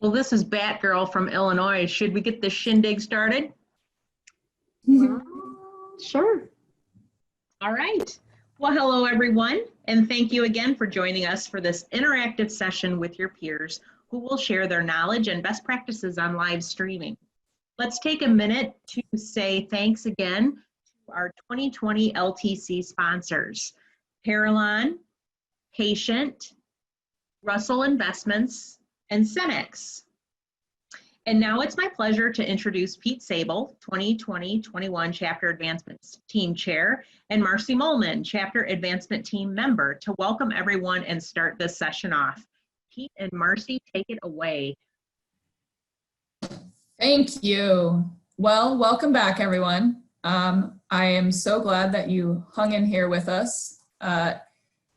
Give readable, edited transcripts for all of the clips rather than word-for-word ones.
Well, this is Batgirl from Illinois. Should we get this shindig started? Sure. All right. Well, hello, everyone, and thank you again for joining us for this interactive session with your peers who will share their knowledge and best practices on live streaming. Let's take a minute to say thanks again to our 2020 LTC sponsors, Parallon, Patient, Russell Investments, and Cenex. And now it's my pleasure to introduce Pete Sable, 2020-21 Chapter Advancement Team Chair, and Marcy Molman, Chapter Advancement Team Member, to welcome everyone and start this session off. Pete and Marcy, take it away. Thank you. Well, welcome back, everyone. I am so glad that you hung in here with us.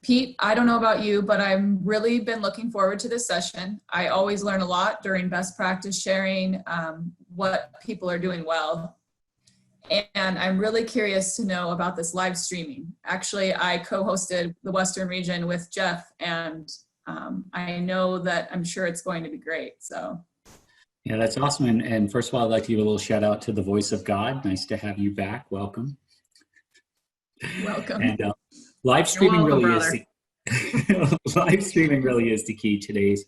Pete, I don't know about you, but I've really been looking forward to this session. I always learn a lot during best practice sharing, what people are doing well. And I'm really curious to know about this live streaming. Actually, I co-hosted the Western region with Jeff, and I know that I'm sure it's going to be great, so. Yeah, that's awesome. And first of all, I'd like to give a little shout out to the Voice of God. Nice to have you back. Welcome. Welcome. And live streaming live streaming really is the key to today's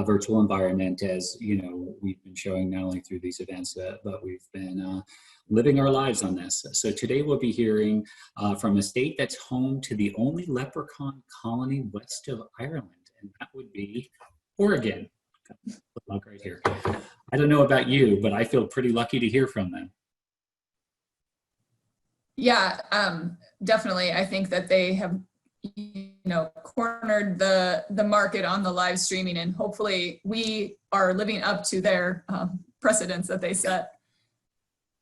virtual environment. As you know, we've been showing not only through these events, but we've been living our lives on this. So today we'll be hearing from a state that's home to the only leprechaun colony west of Ireland, and that would be Oregon. Look right here. I don't know about you, but I feel pretty lucky to hear from them. Yeah, definitely. I think that they have, cornered the market on the live streaming, and hopefully we are living up to their precedents that they set.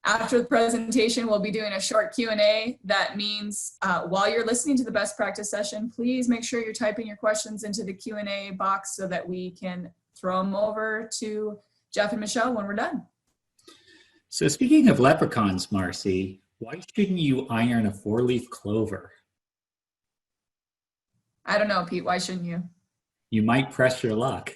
After the presentation, we'll be doing a short Q&A. That means while you're listening to the best practice session, please make sure you're typing your questions into the Q&A box so that we can throw them over to Jeff and Michelle when we're done. So speaking of leprechauns, Marcy, why shouldn't you iron a 4-leaf clover? I don't know, Pete, why shouldn't you? You might press your luck.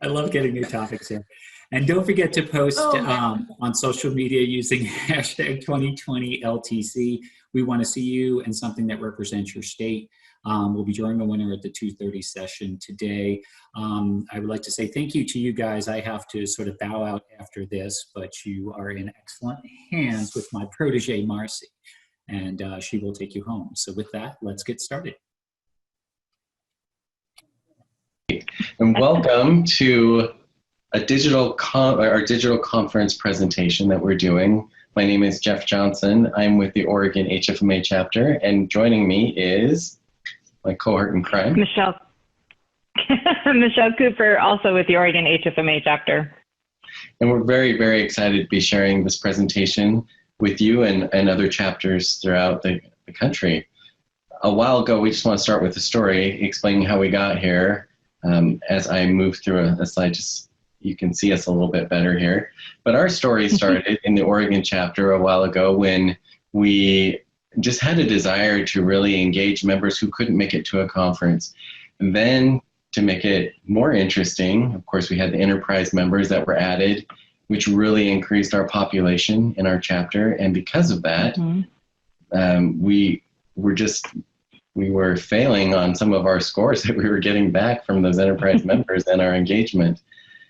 I love getting new topics here. And don't forget to post on social media using hashtag 2020LTC. We want to see you and something that represents your state. We'll be drawing a winner at the 2:30 session today. I would like to say thank you to you guys. I have to sort of bow out after this, but you are in excellent hands with my protege, Marcy, and she will take you home. So with that, let's get started. And welcome to our digital conference presentation that we're doing. My name is Jeff Johnson. I'm with the Oregon HFMA chapter, and joining me is my cohort in crime, Michelle. Michelle Cooper, also with the Oregon HFMA chapter. And we're very, very excited to be sharing this presentation with you and other chapters throughout the country. A while ago, we just want to start with a story explaining how we got here. As I move through a slide, just you can see us a little bit better here. But our story started in the Oregon chapter a while ago when we just had a desire to really engage members who couldn't make it to a conference. And then to make it more interesting, of course, we had the enterprise members that were added, which really increased our population in our chapter. And because of that, we were failing on some of our scores that we were getting back from those enterprise members and our engagement.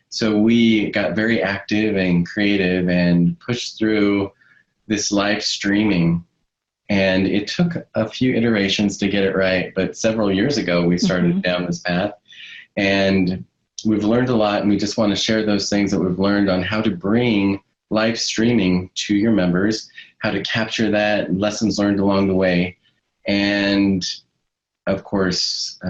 So we got very active and creative and pushed through this live streaming. And it took a few iterations to get it right, but several years ago we started down this path, and we've learned a lot, and we just want to share those things that we've learned on how to bring live streaming to your members, how to capture that, lessons learned along the way. And of course,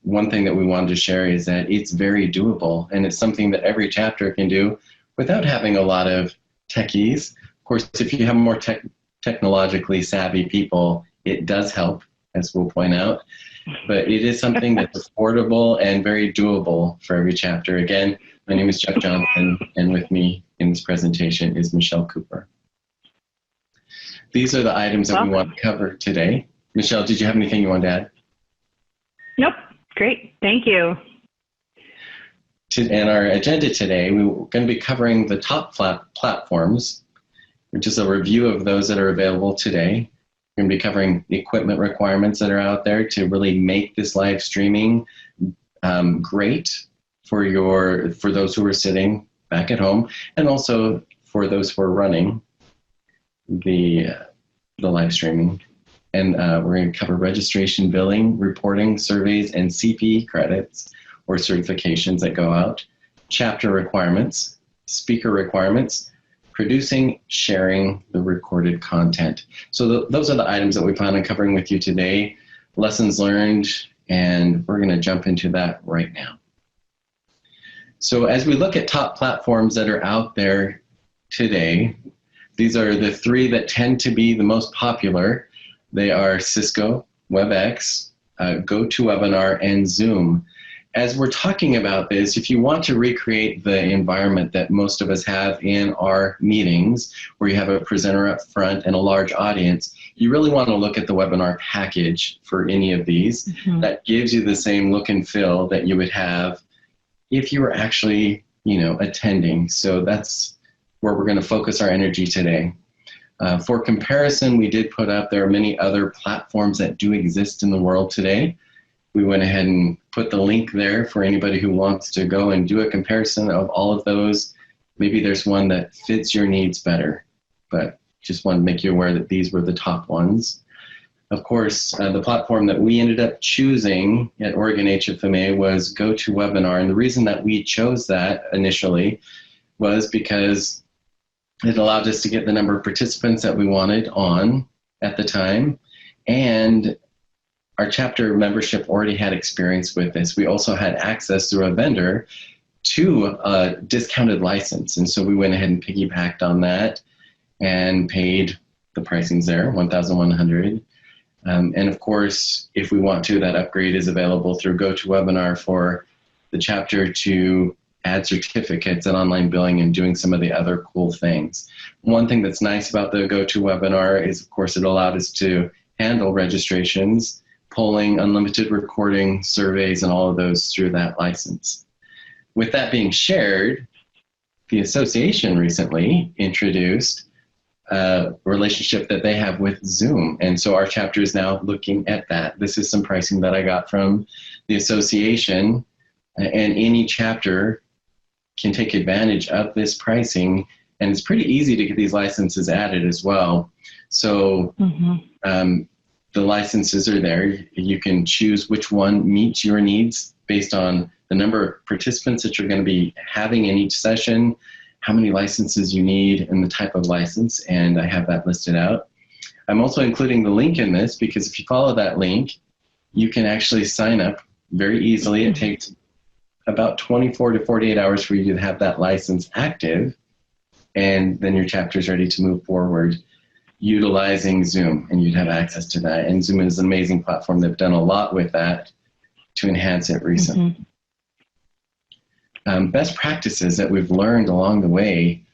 one thing that we wanted to share is that it's very doable, and it's something that every chapter can do without having a lot of techies. Of course, if you have more technologically savvy people, it does help, as we'll point out. But it is something that's affordable and very doable for every chapter. Again, my name is Jeff Johnson, and with me in this presentation is Michelle Cooper. These are the items that we want to cover today. Michelle, did you have anything you wanted to add? Nope. Great. Thank you. in our agenda today, we're going to be covering the top platforms, which is a review of those that are available today. We're going to be covering the equipment requirements that are out there to really make this live streaming great for those who are sitting back at home, and also for those who are running the live streaming. And we're going to cover registration, billing, reporting, surveys, and CP credits or certifications that go out, chapter requirements, speaker requirements, producing, sharing the recorded content. So those are the items that we plan on covering with you today, lessons learned, and we're going to jump into that right now. So as we look at top platforms that are out there today, these are the three that tend to be the most popular. They are Cisco, WebEx, GoToWebinar, and Zoom. As we're talking about this, if you want to recreate the environment that most of us have in our meetings, where you have a presenter up front and a large audience, you really want to look at the webinar package for any of these. Mm-hmm. That gives you the same look and feel that you would have if you were actually, attending. So that's where we're going to focus our energy today. For comparison, we did put up, there are many other platforms that do exist in the world today. We went ahead and put the link there for anybody who wants to go and do a comparison of all of those. Maybe there's one that fits your needs better, but just wanted to make you aware that these were the top ones. Of course, the platform that we ended up choosing at Oregon HFMA was GoToWebinar, and the reason that we chose that initially was because it allowed us to get the number of participants that we wanted on at the time, and our chapter membership already had experience with this. We also had access through a vendor to a discounted license, and so we went ahead and piggybacked on that and paid the pricings there, $1,100. And of course, if we want to, that upgrade is available through GoToWebinar for the chapter to add certificates and online billing and doing some of the other cool things. One thing that's nice about the GoToWebinar is, of course, it allowed us to handle registrations, polling, unlimited recording, surveys, and all of those through that license. With that being shared, the association recently introduced a relationship that they have with Zoom. And so our chapter is now looking at that. This is some pricing that I got from the association, and any chapter can take advantage of this pricing, and it's pretty easy to get these licenses added as well. So the licenses are there. You can choose which one meets your needs based on the number of participants that you're going to be having in each session, how many licenses you need, and the type of license, and I have that listed out. I'm also including the link in this because if you follow that link, you can actually sign up very easily. It takes about 24 to 48 hours for you to have that license active, and then your chapter is ready to move forward utilizing Zoom, and you'd have access to that. And Zoom is an amazing platform. They've done a lot with that to enhance it recently. Best practices that we've learned along the way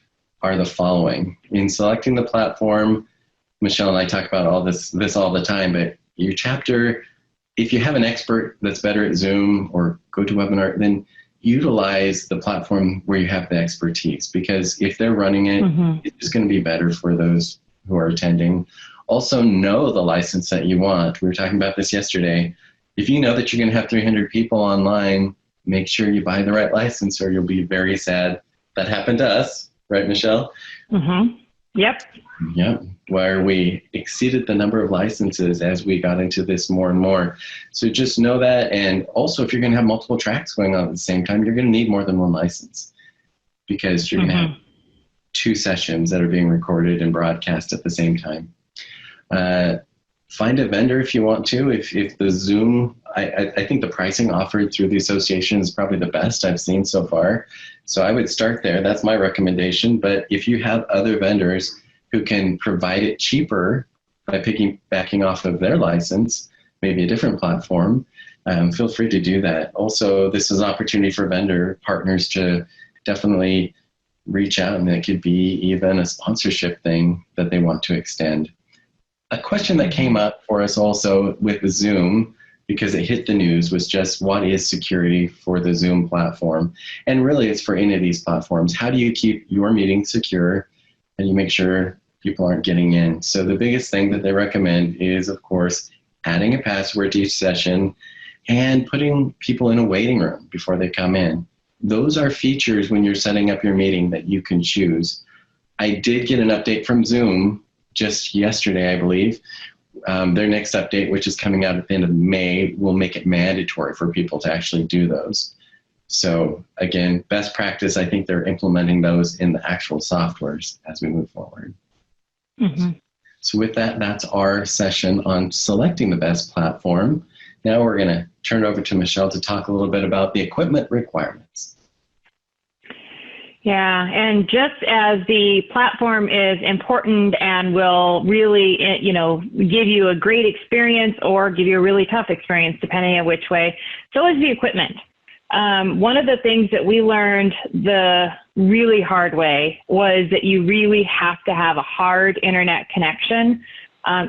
are the following. In selecting the platform, Michelle and I talk about all this all the time, but your chapter, if you have an expert that's better at Zoom or GoToWebinar, then utilize the platform where you have the expertise, because if they're running it, it's just going to be better for those who are attending. Also know the license that you want. We were talking about this yesterday. If you know that you're going to have 300 people online, make sure you buy the right license or you'll be very sad. That happened to us, right, Michelle? Yep. Yep, where we exceeded the number of licenses as we got into this more and more. So just know that, and also if you're going to have multiple tracks going on at the same time, you're going to need more than one license, because you're going to have 2 sessions that are being recorded and broadcast at the same time. Find a vendor if you want to. If the Zoom, I think the pricing offered through the association is probably the best I've seen so far. So I would start there. That's my recommendation. But if you have other vendors who can provide it cheaper by piggybacking off of their license, maybe a different platform, feel free to do that. Also, this is an opportunity for vendor partners to definitely reach out, and it could be even a sponsorship thing that they want to extend. A question that came up for us also with the Zoom because it hit the news, was just what is security for the Zoom platform? And really it's for any of these platforms. How do you keep your meeting secure and you make sure people aren't getting in? So the biggest thing that they recommend is, of course, adding a password to each session and putting people in a waiting room before they come in. Those are features when you're setting up your meeting that you can choose. I did get an update from Zoom just yesterday, I believe. Their next update, which is coming out at the end of May, will make it mandatory for people to actually do those. So again, best practice, I think they're implementing those in the actual softwares as we move forward. Mm-hmm. So with that, that's our session on selecting the best platform. Now we're going to turn it over to Michelle to talk a little bit about the equipment requirements. Yeah, and just as the platform is important and will really, give you a great experience or give you a really tough experience, depending on which way, so is the equipment. One of the things that we learned the really hard way was that you really have to have a hard internet connection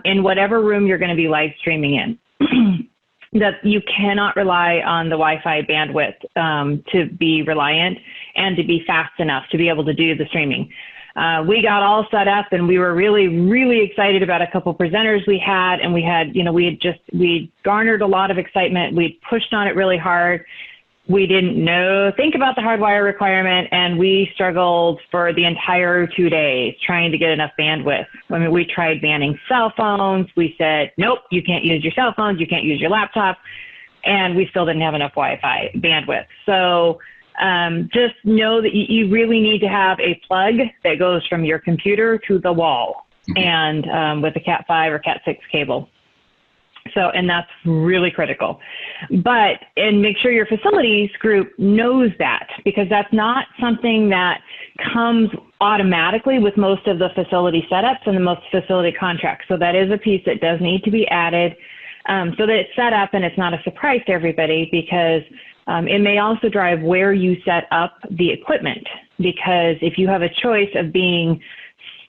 in whatever room you're going to be live streaming in. That you cannot rely on the Wi-Fi bandwidth to be reliant and to be fast enough to be able to do the streaming. We got all set up and we were really, really excited about a couple presenters we had, and we garnered a lot of excitement. We pushed on it really hard. We didn't think about the hardwire requirement, and we struggled for the entire 2 days trying to get enough bandwidth. I mean, we tried banning cell phones. We said, nope, you can't use your cell phones, you can't use your laptop, and we still didn't have enough Wi-Fi bandwidth. So just know that you really need to have a plug that goes from your computer to the wall, and with a Cat5 or Cat6 cable. So, and that's really critical. And make sure your facilities group knows that, because that's not something that comes automatically with most of the facility setups and the most facility contracts. So that is a piece that does need to be added so that it's set up and it's not a surprise to everybody, because it may also drive where you set up the equipment. Because if you have a choice of being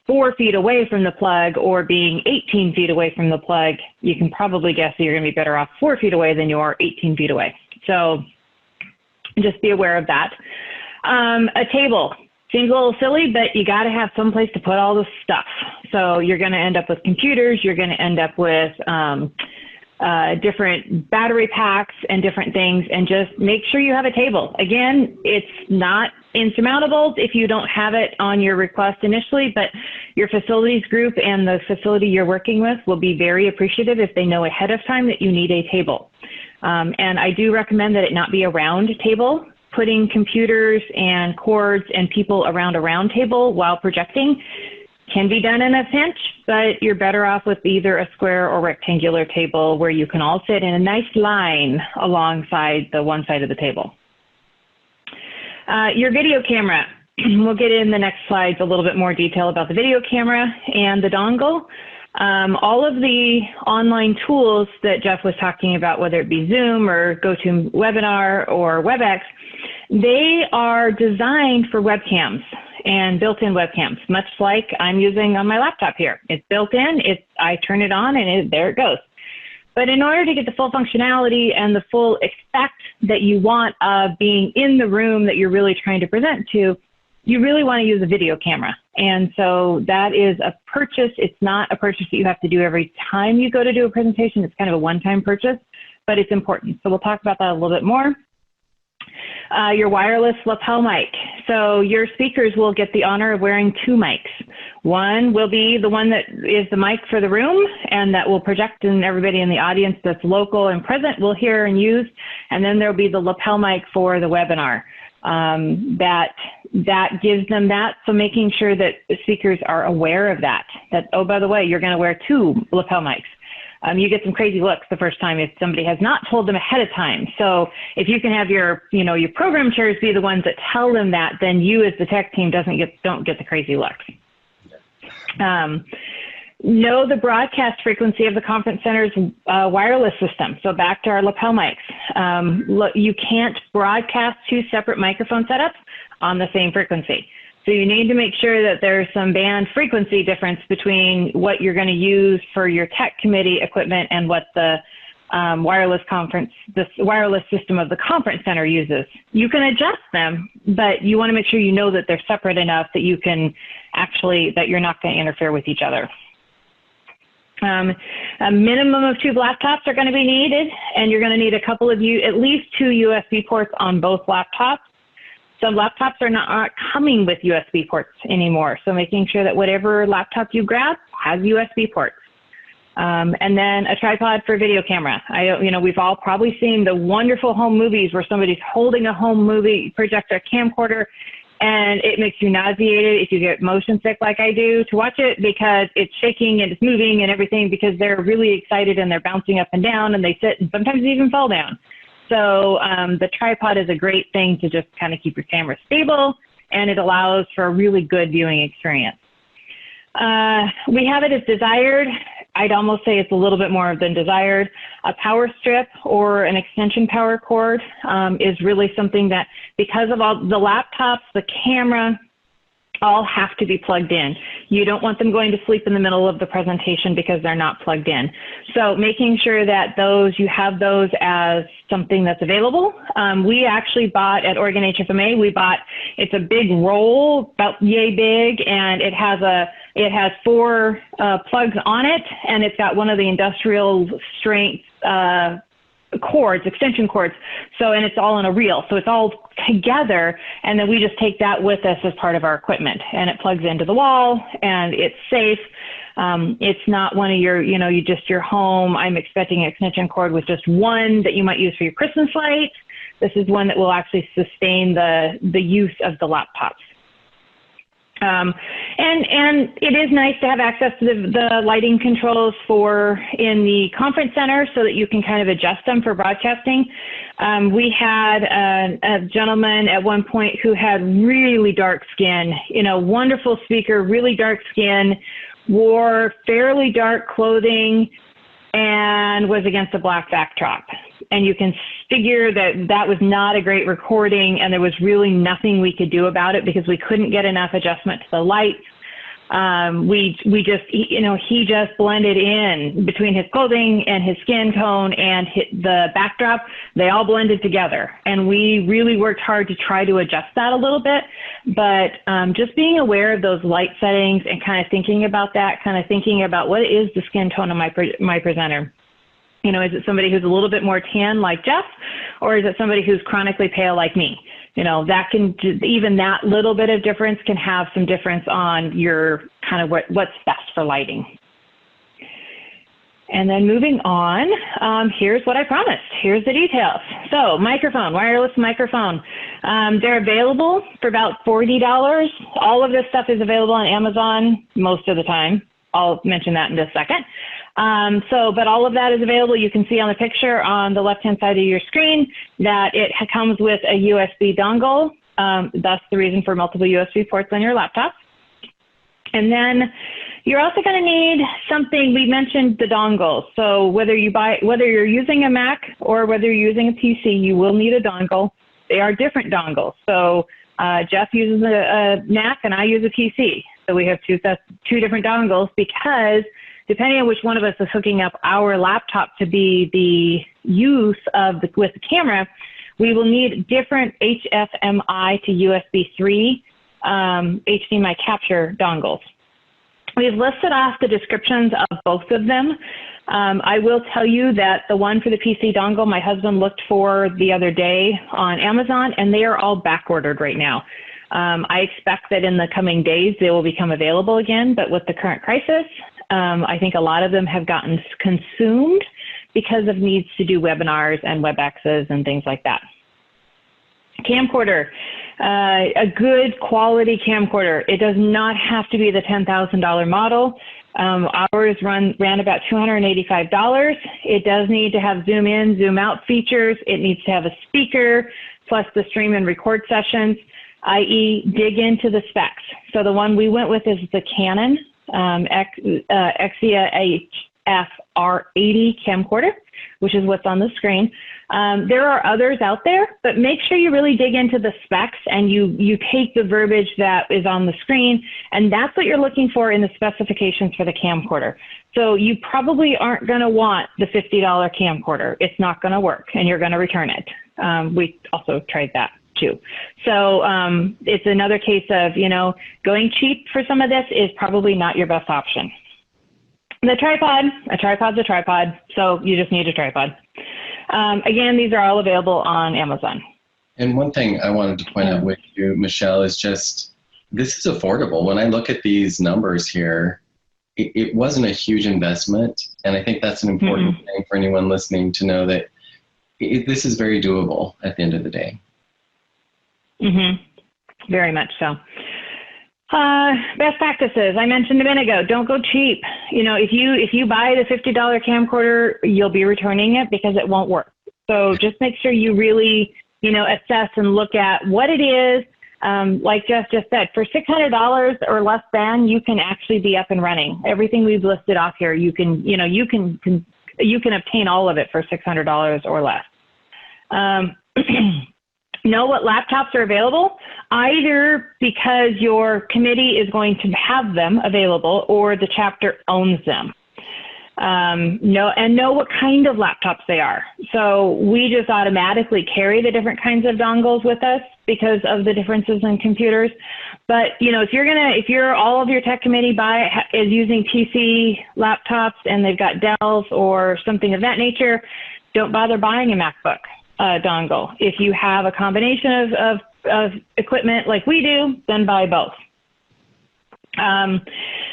4 feet away from the plug or being 18 feet away from the plug, you can probably guess that you're going to be better off 4 feet away than you are 18 feet away. So just be aware of that. A table. Seems a little silly, but you got to have some place to put all this stuff. So you're going to end up with computers. You're going to end up with different battery packs and different things, and just make sure you have a table. Again, it's not insurmountable if you don't have it on your request initially, but your facilities group and the facility you're working with will be very appreciative if they know ahead of time that you need a table. And I do recommend that it not be a round table. Putting computers and cords and people around a round table while projecting can be done in a pinch, but you're better off with either a square or rectangular table where you can all sit in a nice line alongside the one side of the table. Your video camera. We'll get in the next slides a little bit more detail about the video camera and the dongle. All of the online tools that Jeff was talking about, whether it be Zoom or GoToWebinar or WebEx, they are designed for webcams and built-in webcams, much like I'm using on my laptop here. It's built in, I turn it on and there it goes. But in order to get the full functionality and the full effect that you want of being in the room that you're really trying to present to, you really want to use a video camera. And so that is a purchase. It's not a purchase that you have to do every time you go to do a presentation. It's kind of a one-time purchase, but it's important. So we'll talk about that a little bit more. Your wireless lapel mic. So your speakers will get the honor of wearing 2 mics. One will be the one that is the mic for the room and that will project, and everybody in the audience that's local and present will hear and use. And then there'll be the lapel mic for the webinar. That gives them that. So making sure that the speakers are aware of that, oh, by the way, you're going to wear 2 lapel mics. You get some crazy looks the first time if somebody has not told them ahead of time. So if you can have your program chairs be the ones that tell them that, then you as the tech team don't get the crazy looks. Know the broadcast frequency of the conference center's wireless system. So back to our lapel mics. You can't broadcast 2 separate microphone setups on the same frequency. So you need to make sure that there's some band frequency difference between what you're going to use for your tech committee equipment and what the wireless system of the conference center uses. You can adjust them, but you want to make sure you know that they're separate enough that you can that you're not going to interfere with each other. A minimum of 2 laptops are going to be needed, and you're going to need at least 2 USB ports on both laptops. Some laptops are not coming with USB ports anymore, so making sure that whatever laptop you grab has USB ports. And then a tripod for video camera. We've all probably seen the wonderful home movies where somebody's holding a home movie projector camcorder, and it makes you nauseated if you get motion sick like I do to watch it, because it's shaking and it's moving and everything, because they're really excited and they're bouncing up and down and they sit and sometimes even fall down. So the tripod is a great thing to just kind of keep your camera stable, and it allows for a really good viewing experience. We have it as desired. I'd almost say it's a little bit more than desired. A power strip or an extension power cord is really something that, because of all the laptops, the camera, all have to be plugged in. You don't want them going to sleep in the middle of the presentation because they're not plugged in. So making sure that you have those as something that's available. We actually bought at Oregon HFMA, it's a big roll, about yay big, and it has 4 plugs on it, and it's got one of the industrial strength extension cords. So, and it's all on a reel. So it's all together, and then we just take that with us as part of our equipment, and it plugs into the wall, and it's safe. It's not one of your, your home, I'm expecting an extension cord with just one that you might use for your Christmas light. This is one that will actually sustain the use of the laptops. And it is nice to have access to the lighting controls in the conference center so that you can kind of adjust them for broadcasting. We had a gentleman at one point who had really dark skin, wonderful speaker, really dark skin, wore fairly dark clothing, and was against a black backdrop. And you can figure that was not a great recording, and there was really nothing we could do about it because we couldn't get enough adjustment to the lights. He just blended in between his clothing and his skin tone and the backdrop. They all blended together, and we really worked hard to try to adjust that a little bit. But just being aware of those light settings and kind of thinking about that, kind of thinking about what is the skin tone of my presenter. Is it somebody who's a little bit more tan like Jeff, or is it somebody who's chronically pale like me? Even that little bit of difference can have some difference on your kind of what's best for lighting. And then moving on, here's what I promised. Here's the details. So microphone, wireless microphone. They're available for about $40. All of this stuff is available on Amazon most of the time. I'll mention that in just a second. But all of that is available. You can see on the picture on the left-hand side of your screen that it comes with a USB dongle. That's the reason for multiple USB ports on your laptop. And then you're also going to need something. We mentioned the dongles. So whether you're using a Mac or whether you're using a PC, you will need a dongle. They are different dongles. So Jeff uses a Mac and I use a PC. So we have two different dongles, because depending on which one of us is hooking up our laptop to be the use of with the camera, we will need different HFMI to USB 3 HDMI capture dongles. We've listed off the descriptions of both of them. I will tell you that the one for the PC dongle my husband looked for the other day on Amazon, and they are all back ordered right now. I expect that in the coming days they will become available again, but with the current crisis, I think a lot of them have gotten consumed because of needs to do webinars and WebExes and things like that. Camcorder, a good quality camcorder. It does not have to be the $10,000 model. Ours ran about $285. It does need to have zoom in, zoom out features. It needs to have a speaker, plus the stream and record sessions, i.e. dig into the specs. So the one we went with is the Canon Xia FR80 camcorder, which is what's on the screen. There are others out there, but make sure you really dig into the specs and you take the verbiage that is on the screen, and that's what you're looking for in the specifications for the camcorder. So you probably aren't going to want the $50 camcorder. It's not going to work, and you're going to return it. We also tried that too. So it's another case of, you know, going cheap for some of this is probably not your best option. The tripod, a tripod's a tripod, so you just need a tripod. Again, these are all available on Amazon. And one thing I wanted to point out with you, Michelle, is just this is affordable. When I look at these numbers here, it wasn't a huge investment. And I think that's an important thing for anyone listening to know that this is very doable at the end of the day. Very much so. Best practices. I mentioned a minute ago, don't go cheap. You know, if you buy the $50 camcorder, you'll be returning it because it won't work. So just make sure you really, you know, assess and look at what it is. Like Jeff just said, for $600 or less than, you can actually be up and running. Everything we've listed off here, you can obtain all of it for $600 or less. Know what laptops are available, either because your committee is going to have them available or the chapter owns them. Know what kind of laptops they are. So we just automatically carry the different kinds of dongles with us because of the differences in computers. But you know, if all of your tech committee is using PC laptops and they've got Dells or something of that nature, don't bother buying a MacBook dongle. If you have a combination of equipment like we do, then buy both.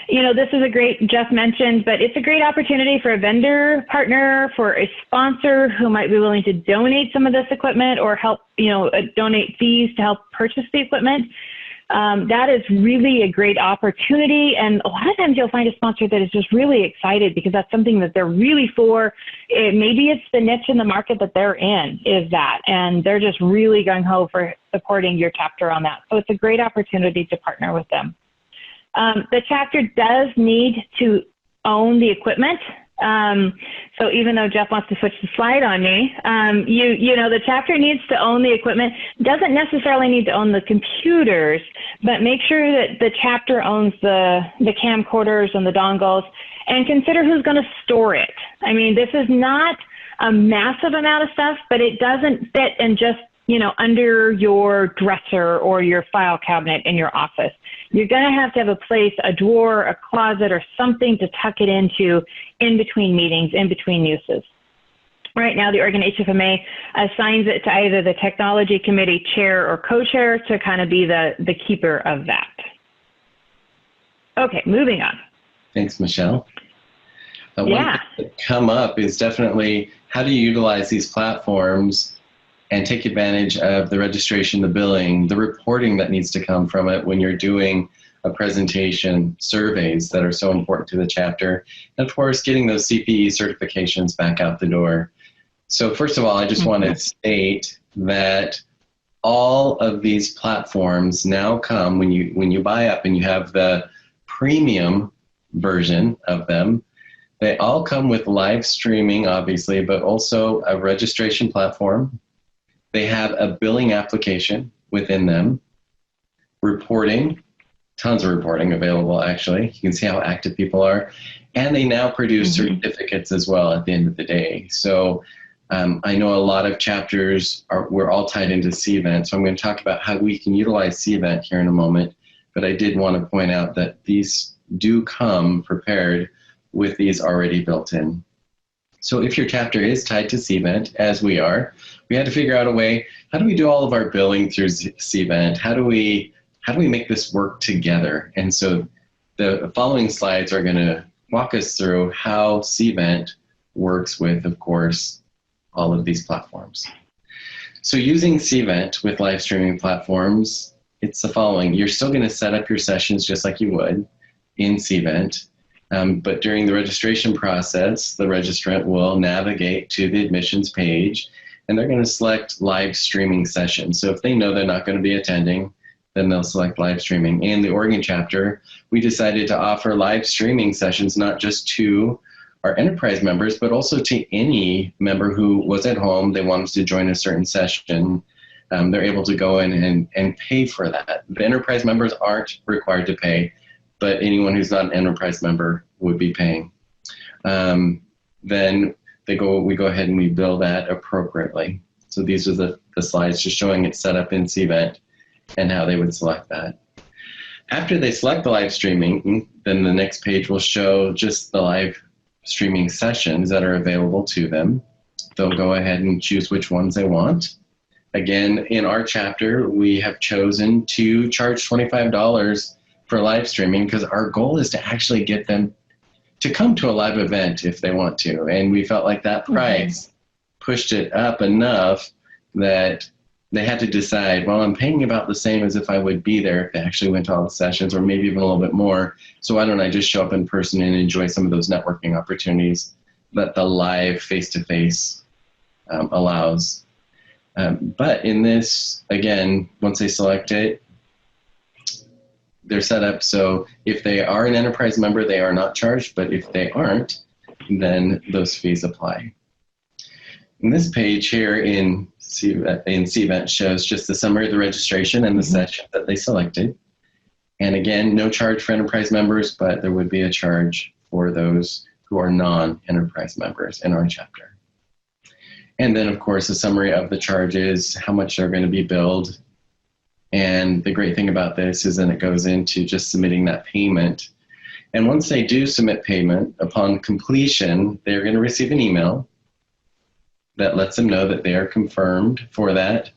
You know, this is a great, Jeff mentioned, but it's a great opportunity for a vendor partner, for a sponsor who might be willing to donate some of this equipment or help, you know, donate fees to help purchase the equipment. That is really a great opportunity. And a lot of times you'll find a sponsor that is just really excited because that's something that they're really for. Maybe it's the niche in the market that they're in is that, and they're just really gung-ho for supporting your chapter on that. So it's a great opportunity to partner with them. The chapter does need to own the equipment. So even though Jeff wants to switch the slide on me, you know, the chapter needs to own the equipment. Doesn't necessarily need to own the computers, but make sure that the chapter owns the camcorders and the dongles, and consider who's going to store it. I mean, this is not a massive amount of stuff, but it doesn't fit in just, you know, under your dresser or your file cabinet in your office. You're going to have a place, a drawer, a closet, or something to tuck it into in between meetings, in between uses. Right now, the Oregon HFMA assigns it to either the technology committee chair or co-chair to kind of be the keeper of that. Okay, moving on. Thanks, Michelle. One thing that come up is definitely how do you utilize these platforms and take advantage of the registration, the billing, the reporting that needs to come from it when you're doing a presentation, surveys that are so important to the chapter, and of course, getting those CPE certifications back out the door. So first of all, I just want to state that all of these platforms now come when you buy up and you have the premium version of them. They all come with live streaming, obviously, but also a registration platform. They have a billing application within them, reporting, tons of reporting available actually. You can see how active people are. And they now produce certificates as well at the end of the day. So I know a lot of chapters, we're all tied into CVent. So I'm going to talk about how we can utilize CVent here in a moment. But I did want to point out that these do come prepared with these already built in. So if your chapter is tied to CVent, as we are, we had to figure out a way, how do we do all of our billing through CVent? How do we make this work together? And so the following slides are going to walk us through how CVent works with, of course, all of these platforms. So using CVent with live streaming platforms, it's the following. You're still going to set up your sessions just like you would in CVent. But during the registration process, the registrant will navigate to the admissions page, and they're going to select live streaming sessions. So if they know they're not going to be attending, then they'll select live streaming. In the Oregon chapter, we decided to offer live streaming sessions not just to our enterprise members, but also to any member who was at home, they wanted to join a certain session. They're able to go in and pay for that. The enterprise members aren't required to pay, but anyone who's not an enterprise member would be paying. Then we go ahead and we bill that appropriately. So these are the slides just showing it set up in Cvent and how they would select that. After they select the live streaming, then the next page will show just the live streaming sessions that are available to them. They'll go ahead and choose which ones they want. Again, in our chapter, we have chosen to charge $25 for live streaming because our goal is to actually get them to come to a live event if they want to. And we felt like that price pushed it up enough that they had to decide, well, I'm paying about the same as if I would be there if they actually went to all the sessions, or maybe even a little bit more. So why don't I just show up in person and enjoy some of those networking opportunities that the live face-to-face allows. But in this, again, once they select it, they're set up so if they are an enterprise member, they are not charged, but if they aren't, then those fees apply. And this page here in Cvent shows just the summary of the registration and the session that they selected. And again, no charge for enterprise members, but there would be a charge for those who are non-enterprise members in our chapter. And then, of course, a summary of the charges, how much they're going to be billed. And the great thing about this is then it goes into just submitting that payment. And once they do submit payment, upon completion, they're going to receive an email that lets them know that they are confirmed for that.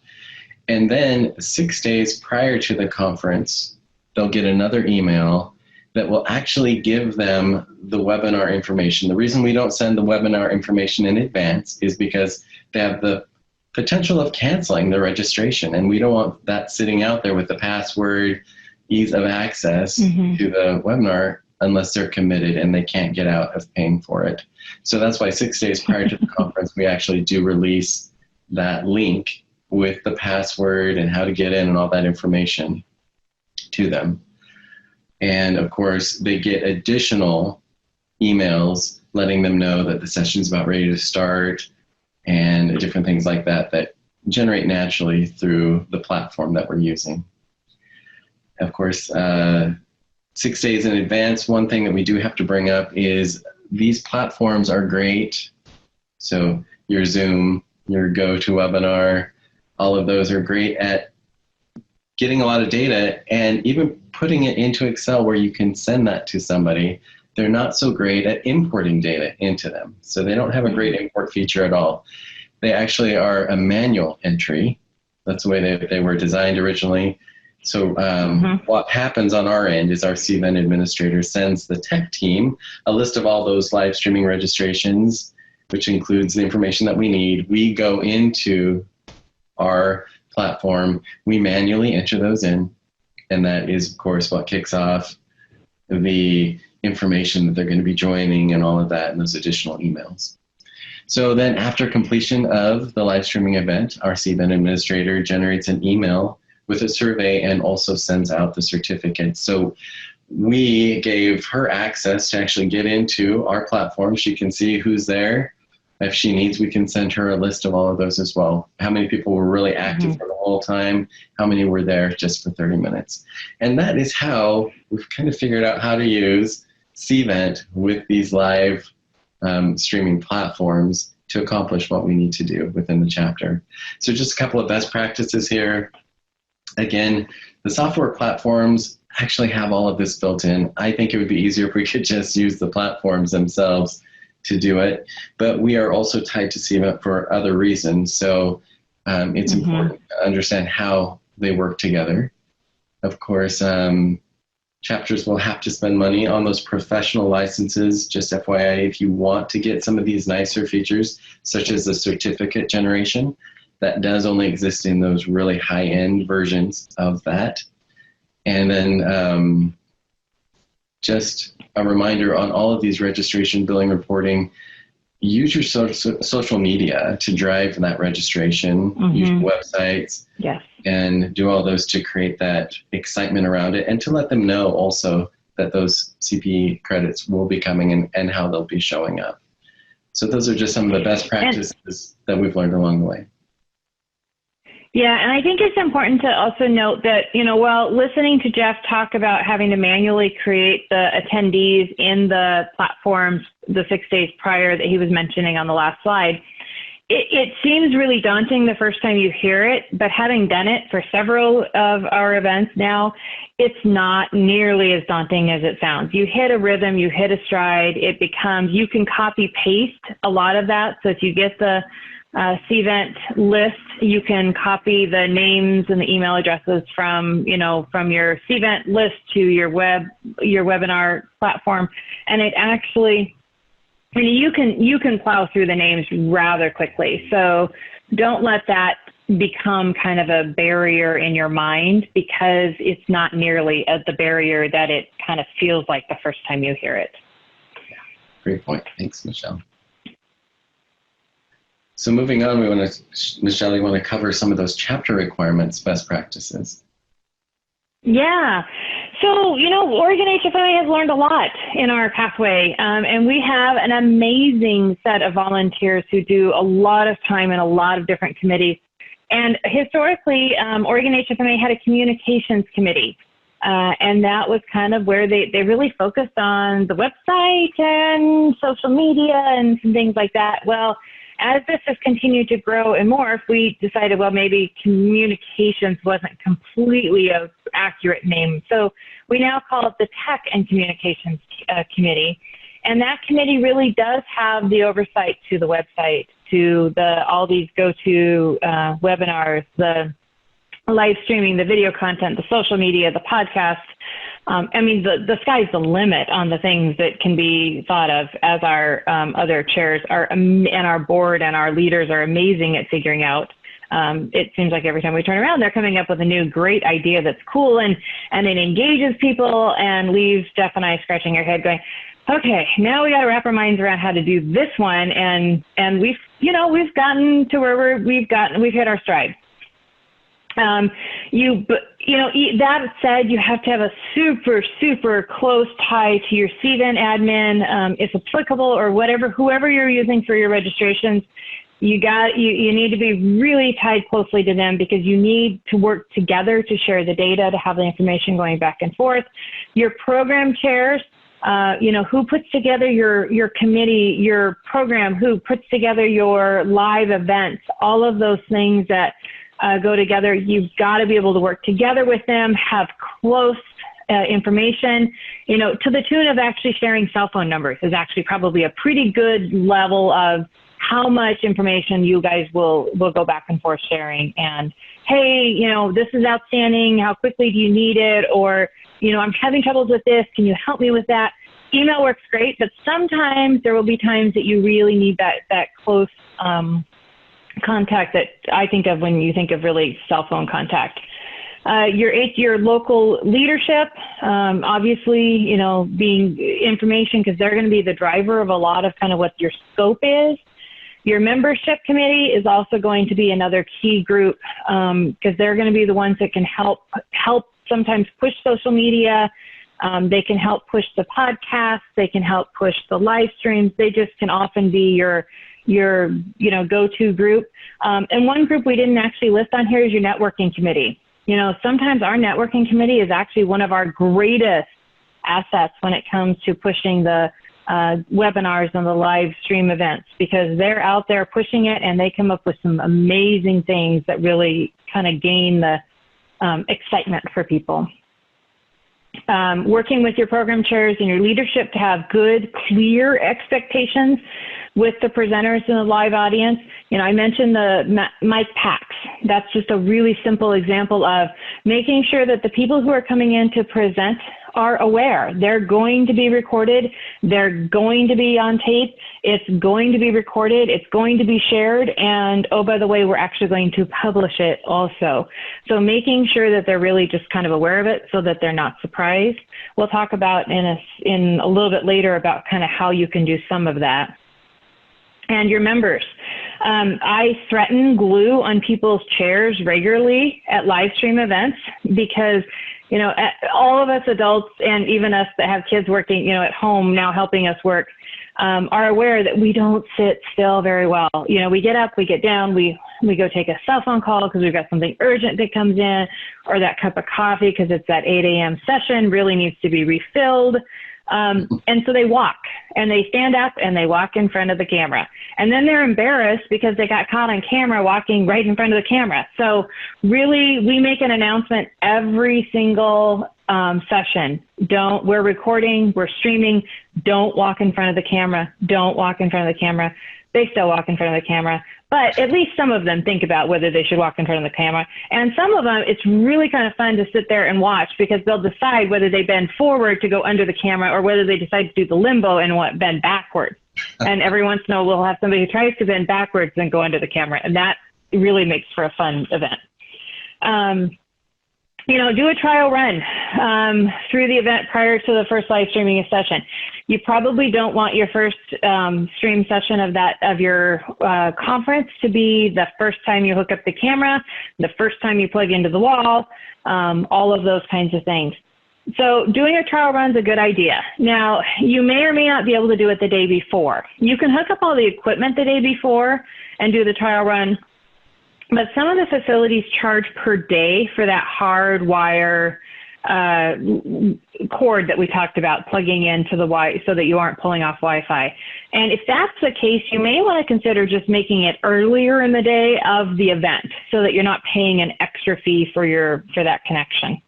And then 6 days prior to the conference, they'll get another email that will actually give them the webinar information. The reason we don't send the webinar information in advance is because they have the potential of canceling the registration, and we don't want that sitting out there with the password, ease of access to the webinar unless they're committed and they can't get out of paying for it. So that's why 6 days prior to the conference, we actually do release that link with the password and how to get in and all that information to them. And of course, they get additional emails letting them know that the session's about ready to start and different things like that that generate naturally through the platform that we're using. Of course, 6 days in advance, one thing that we do have to bring up is these platforms are great. So your Zoom, your GoToWebinar, all of those are great at getting a lot of data and even putting it into Excel where you can send that to somebody. They're not so great at importing data into them. So they don't have a great import feature at all. They actually are a manual entry. That's the way they were designed originally. So what happens on our end is our Cvent administrator sends the tech team a list of all those live streaming registrations, which includes the information that we need. We go into our platform, we manually enter those in, and that is, of course, what kicks off the information that they're going to be joining and all of that and those additional emails. So then after completion of the live streaming event, our Cvent administrator generates an email with a survey and also sends out the certificate. So we gave her access to actually get into our platform. She can see who's there. If she needs, we can send her a list of all of those as well. How many people were really active for the whole time? How many were there just for 30 minutes? And that is how we've kind of figured out how to use Cvent with these live streaming platforms to accomplish what we need to do within the chapter. So just a couple of best practices here. Again, the software platforms actually have all of this built in. I think it would be easier if we could just use the platforms themselves to do it, but we are also tied to Cvent for other reasons. So it's important to understand how they work together. Of course, chapters will have to spend money on those professional licenses. Just FYI, if you want to get some of these nicer features, such as the certificate generation, that does only exist in those really high-end versions of that. And then just a reminder on all of these registration, billing, reporting, use your social media to drive that registration, use your websites, and do all those to create that excitement around it and to let them know also that those CPE credits will be coming and how they'll be showing up. So those are just some of the best practices that we've learned along the way. Yeah, and I think it's important to also note that, while listening to Jeff talk about having to manually create the attendees in the platforms the 6 days prior that he was mentioning on the last slide, it seems really daunting the first time you hear it, but having done it for several of our events now, it's not nearly as daunting as it sounds. You hit a rhythm, you hit a stride, you can copy paste a lot of that. So if you get the CVent list, you can copy the names and the email addresses from your CVent list to your webinar platform. And it actually, you can plow through the names rather quickly. So don't let that become kind of a barrier in your mind, because it's not nearly the barrier that it kind of feels like the first time you hear it. Yeah, great point. Thanks, Michelle. So moving on, Michelle, you want to cover some of those chapter requirements, best practices? Yeah. So, Oregon HFMA has learned a lot in our pathway, and we have an amazing set of volunteers who do a lot of time in a lot of different committees. And historically, Oregon HFMA had a communications committee, and that was kind of where they really focused on the website and social media and some things like that. Well, as this has continued to grow and morph, we decided, well, maybe communications wasn't completely an accurate name. So we now call it the Tech and Communications Committee. And that committee really does have the oversight to the website, to all these go-to webinars, the live streaming, the video content, the social media, the podcast. The sky's the limit on the things that can be thought of, as our other chairs and our board and our leaders are amazing at figuring out. It seems like every time we turn around, they're coming up with a new great idea that's cool and it engages people and leaves Jeff and I scratching our head going, okay, now we got to wrap our minds around how to do this one. And we've gotten to where we've hit our stride. That said, you have to have a super, super close tie to your CVent admin, if applicable, or whoever you're using for your registrations. You need to be really tied closely to them, because you need to work together to share the data, to have the information going back and forth. Your program chairs, who puts together your committee, your program, who puts together your live events, all of those things that go together. You've got to be able to work together with them, have close information, to the tune of actually sharing cell phone numbers is actually probably a pretty good level of how much information you guys will go back and forth sharing. And, hey, this is outstanding. How quickly do you need it? Or, I'm having troubles with this. Can you help me with that? Email works great, but sometimes there will be times that you really need that close contact that I think of when you think of really cell phone contact. Your local leadership, obviously, being information, because they're going to be the driver of a lot of kind of what your scope is. Your membership committee is also going to be another key group, because they're going to be the ones that can help sometimes push social media. They can help push the podcast. They can help push the live streams. They just can often be your go-to group. And one group we didn't actually list on here is your networking committee. Sometimes our networking committee is actually one of our greatest assets when it comes to pushing the webinars and the live stream events, because they're out there pushing it and they come up with some amazing things that really kind of gain the excitement for people. Working with your program chairs and your leadership to have good, clear expectations with the presenters in the live audience. I mentioned the mic packs. That's just a really simple example of making sure that the people who are coming in to present are aware. They're going to be recorded. They're going to be on tape. It's going to be recorded. It's going to be shared. And, oh, by the way, we're actually going to publish it also. So making sure that they're really just kind of aware of it so that they're not surprised. We'll talk about in a little bit later about kind of how you can do some of that. And your members. I threaten glue on people's chairs regularly at live stream events, because all of us adults and even us that have kids working, at home now helping us work, are aware that we don't sit still very well. We get up, we get down, we go take a cell phone call because we've got something urgent that comes in, or that cup of coffee because it's that 8 a.m. session really needs to be refilled. And so they walk and they stand up and they walk in front of the camera, and then they're embarrassed because they got caught on camera walking right in front of the camera. So really, we make an announcement every single session. We're recording, we're streaming, don't walk in front of the camera, don't walk in front of the camera. They still walk in front of the camera, but at least some of them think about whether they should walk in front of the camera. And some of them, it's really kind of fun to sit there and watch, because they'll decide whether they bend forward to go under the camera or whether they decide to do the limbo and bend backwards. And every once in a while, we'll have somebody who tries to bend backwards and go under the camera. And that really makes for a fun event. Do a trial run through the event prior to the first live streaming session. You probably don't want your first stream session of your conference to be the first time you hook up the camera, the first time you plug into the wall, all of those kinds of things. So doing a trial run is a good idea. Now, you may or may not be able to do it the day before. You can hook up all the equipment the day before and do the trial run. But some of the facilities charge per day for that hard wire cord that we talked about, plugging into the Wi so that you aren't pulling off Wi-Fi. And if that's the case, you may want to consider just making it earlier in the day of the event so that you're not paying an extra fee for that connection.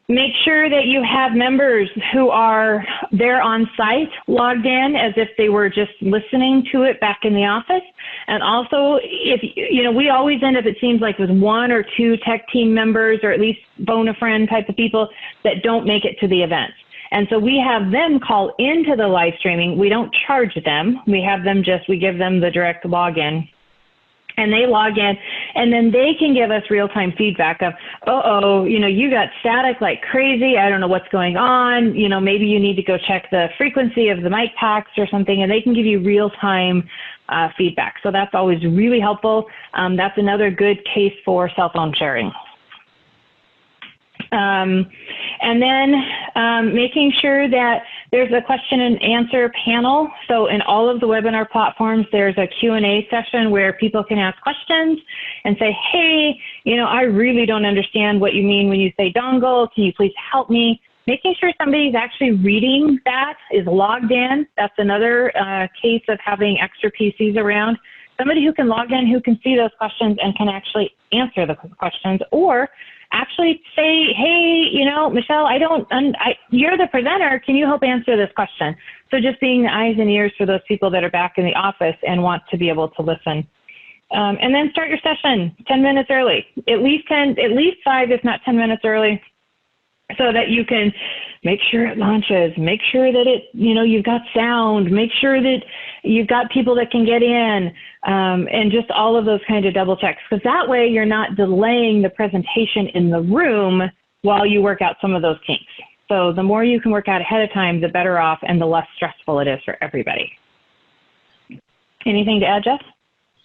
Make sure that you have members who are there on site, logged in as if they were just listening to it back in the office. And also, we always end up, it seems like, with 1 or 2 tech team members, or at least phone a friend type of people that don't make it to the event. And so we have them call into the live streaming. We don't charge them. We give them the direct login. And they log in, and then they can give us real-time feedback of, you got static like crazy. I don't know what's going on. Maybe you need to go check the frequency of the mic packs or something, and they can give you real-time feedback. So that's always really helpful. That's another good case for cell phone sharing. And then making sure that there's a question and answer panel. So in all of the webinar platforms, there's a Q&A session where people can ask questions and say, hey, I really don't understand what you mean when you say dongle. Can you please help me? Making sure somebody's actually reading that, is logged in. That's another case of having extra PCs around. Somebody who can log in, who can see those questions and can actually answer the questions, or actually say, hey, Michelle, you're the presenter. Can you help answer this question? So just being the eyes and ears for those people that are back in the office and want to be able to listen. And then start your session 10 minutes early, at least 5, if not 10 minutes early, so that you can make sure it launches, make sure that you've got sound, make sure that you've got people that can get in, and just all of those kind of double checks. Because that way you're not delaying the presentation in the room while you work out some of those kinks. So the more you can work out ahead of time, the better off and the less stressful it is for everybody. Anything to add, Jeff?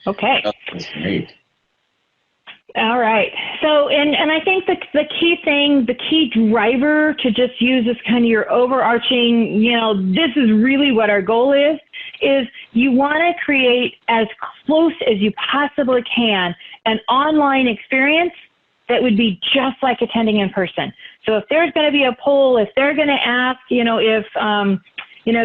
Okay. That's great. All right. So, and I think the key driver to just use as kind of your overarching, this is really what our goal is you want to create as close as you possibly can an online experience that would be just like attending in person. So if there's going to be a poll, if they're going to ask, if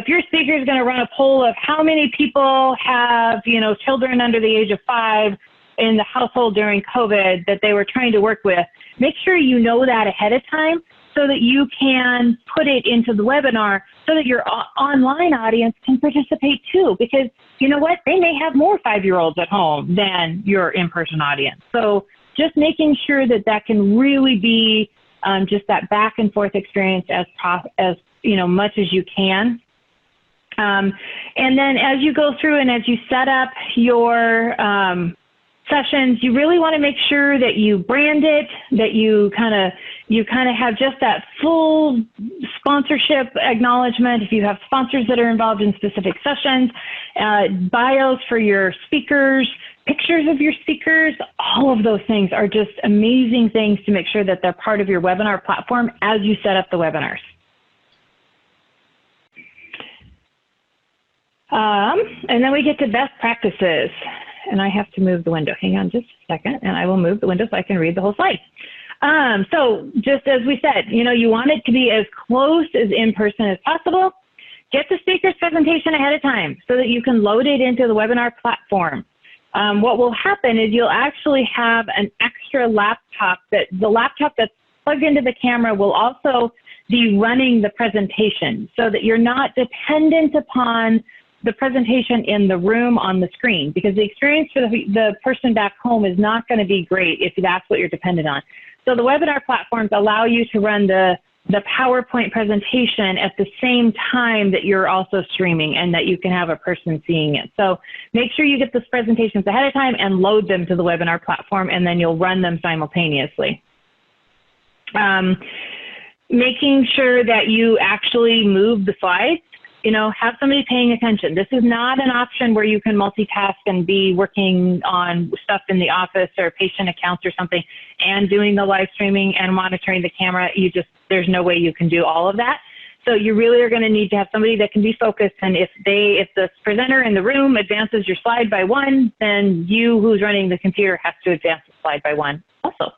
your speaker is going to run a poll of how many people have, children under the age of 5 in the household during COVID that they were trying to work with, make sure you know that ahead of time so that you can put it into the webinar so that your online audience can participate too. Because you know what? They may have more 5-year-olds at home than your in-person audience. So just making sure that can really be just that back and forth experience as much as you can. And then as you go through and as you set up your sessions, you really want to make sure that you brand it, that you kind of have just that full sponsorship acknowledgement. If you have sponsors that are involved in specific sessions, bios for your speakers, pictures of your speakers. All of those things are just amazing things to make sure that they're part of your webinar platform as you set up the webinars. And then we get to best practices. And I have to move the window. Hang on just a second, and I will move the window so I can read the whole slide. So just as we said, you want it to be as close as in person as possible. Get the speaker's presentation ahead of time so that you can load it into the webinar platform. What will happen is you'll actually have an extra laptop the laptop that's plugged into the camera will also be running the presentation so that you're not dependent upon the presentation in the room on the screen, because the experience for the person back home is not going to be great if that's what you're dependent on. So the webinar platforms allow you to run the PowerPoint presentation at the same time that you're also streaming and that you can have a person seeing it. So make sure you get those presentations ahead of time and load them to the webinar platform, and then you'll run them simultaneously. Making sure that you actually move the slides. Have somebody paying attention. This is not an option where you can multitask and be working on stuff in the office or patient accounts or something and doing the live streaming and monitoring the camera. There's no way you can do all of that. So you really are going to need to have somebody that can be focused. And if the presenter in the room advances your slide by one, then you who's running the computer has to advance the slide by one also.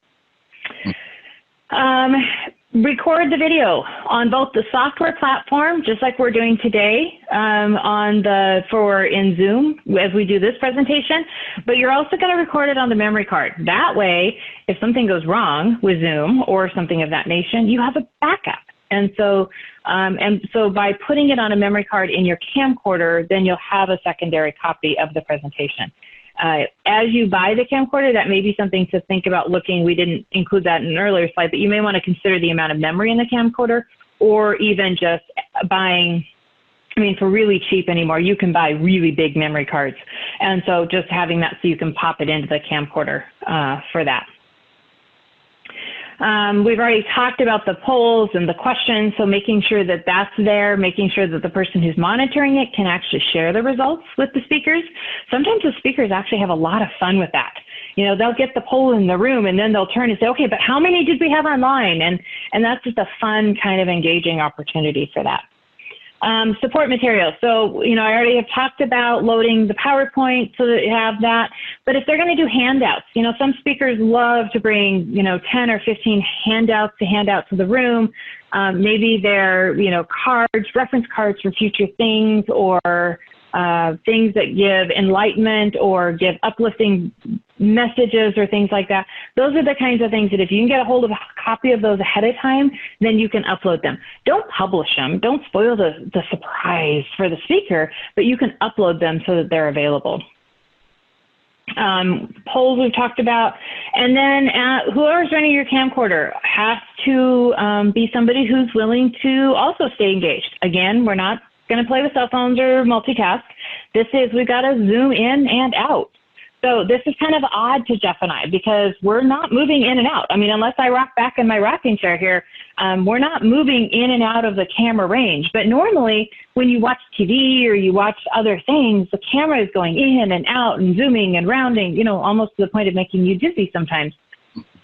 Record the video on both the software platform, just like we're doing today in Zoom as we do this presentation, but you're also going to record it on the memory card. That way, if something goes wrong with Zoom or something of that nation, you have a backup. And so by putting it on a memory card in your camcorder, then you'll have a secondary copy of the presentation. As you buy the camcorder, that may be something to think about looking. We didn't include that in an earlier slide, but you may want to consider the amount of memory in the camcorder, or even just buying, for really cheap anymore, you can buy really big memory cards. And so just having that so you can pop it into the camcorder for that. We've already talked about the polls and the questions, so making sure that that's there, making sure that the person who's monitoring it can actually share the results with the speakers. Sometimes the speakers actually have a lot of fun with that. They'll get the poll in the room and then they'll turn and say, okay, but how many did we have online? And that's just a fun kind of engaging opportunity for that. Support materials. So, I already have talked about loading the PowerPoint so that you have that. But if they're going to do handouts, some speakers love to bring, 10 or 15 handouts to hand out to the room. Maybe they're, cards, reference cards for future things, or things that give enlightenment or give uplifting messages or things like that. Those are the kinds of things that if you can get a hold of a copy of those ahead of time, then you can upload them. Don't publish them. Don't spoil the surprise for the speaker, but you can upload them so that they're available. Polls we've talked about. And then whoever's running your camcorder has to be somebody who's willing to also stay engaged. Again, we're not going to play with cell phones or multitask. We've got to zoom in and out. So this is kind of odd to Jeff and I, because we're not moving in and out. Unless I rock back in my rocking chair here, we're not moving in and out of the camera range. But normally when you watch TV or you watch other things, the camera is going in and out and zooming and rounding, almost to the point of making you dizzy sometimes.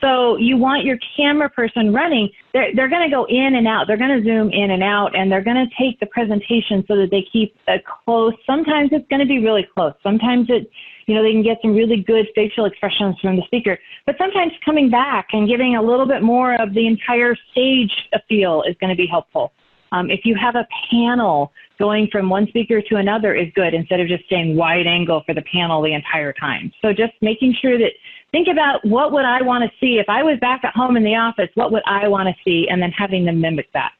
So you want your camera person running, they're going to go in and out. They're going to zoom in and out, and they're going to take the presentation so that they keep it close. Sometimes it's going to be really close. Sometimes they can get some really good facial expressions from the speaker. But sometimes coming back and giving a little bit more of the entire stage a feel is going to be helpful. If you have a panel, going from one speaker to another is good, instead of just staying wide angle for the panel the entire time. So just making sure that, think about what would I want to see if I was back at home in the office, what would I want to see, and then having them mimic that.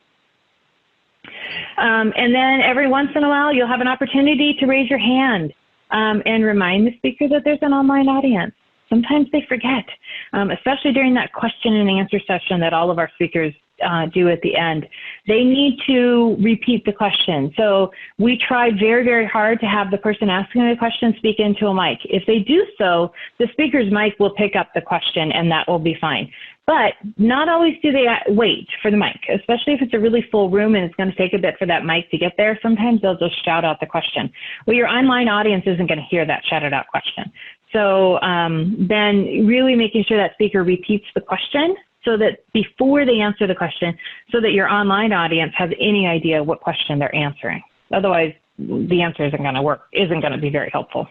And then every once in a while, you'll have an opportunity to raise your hand and remind the speaker that there's an online audience. Sometimes they forget, especially during that question and answer session that all of our speakers do at the end. They need to repeat the question. So we try very, very hard to have the person asking the question speak into a mic. If they do so, the speaker's mic will pick up the question and that will be fine. But not always do they wait for the mic, especially if it's a really full room and it's going to take a bit for that mic to get there. Sometimes they'll just shout out the question. Well, your online audience isn't going to hear that shouted out question. So then really making sure that speaker repeats the question so that before they answer the question, so that your online audience has any idea what question they're answering. Otherwise, the answer isn't going to be very helpful.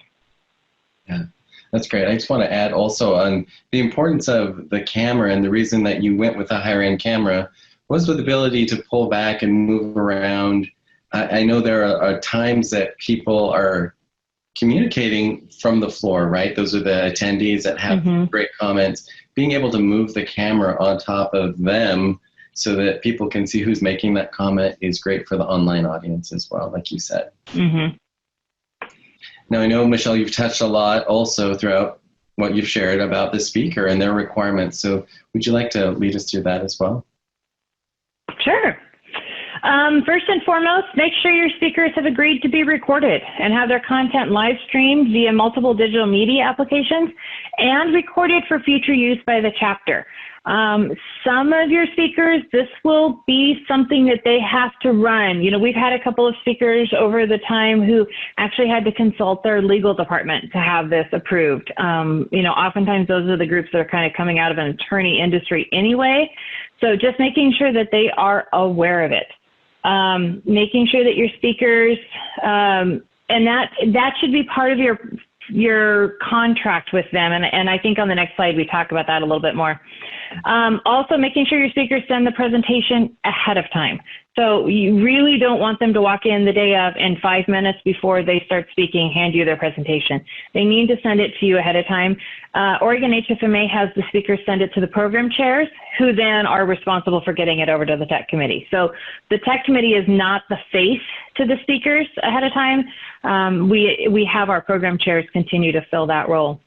Yeah, that's great. I just want to add also on the importance of the camera, and the reason that you went with a higher end camera was with the ability to pull back and move around. I know there are times that people are communicating from the floor, right? Those are the attendees that have great comments. Being able to move the camera on top of them so that people can see who's making that comment is great for the online audience as well, like you said. Now, I know, Michelle, you've touched a lot also throughout what you've shared about the speaker and their requirements. So would you like to lead us through that as well? Sure. First and foremost, make sure your speakers have agreed to be recorded and have their content live streamed via multiple digital media applications and recorded for future use by the chapter. Some of your speakers, this will be something that they have to run. You know, we've had a couple of speakers over the time who actually had to consult their legal department to have this approved. You know, oftentimes those are the groups that are kind of coming out of an attorney industry anyway. So just making sure that they are aware of it. Making sure that your speakers, and that should be part of your contract with them. And I think on the next slide, we talk about that a little bit more. Also making sure your speakers send the presentation ahead of time. So you really don't want them to walk in the day of and 5 minutes before they start speaking, hand you their presentation. They need to send it to you ahead of time. Oregon HFMA has the speakers send it to the program chairs, who then are responsible for getting it over to the tech committee. So the tech committee is not the face to the speakers ahead of time. We have our program chairs continue to fill that role.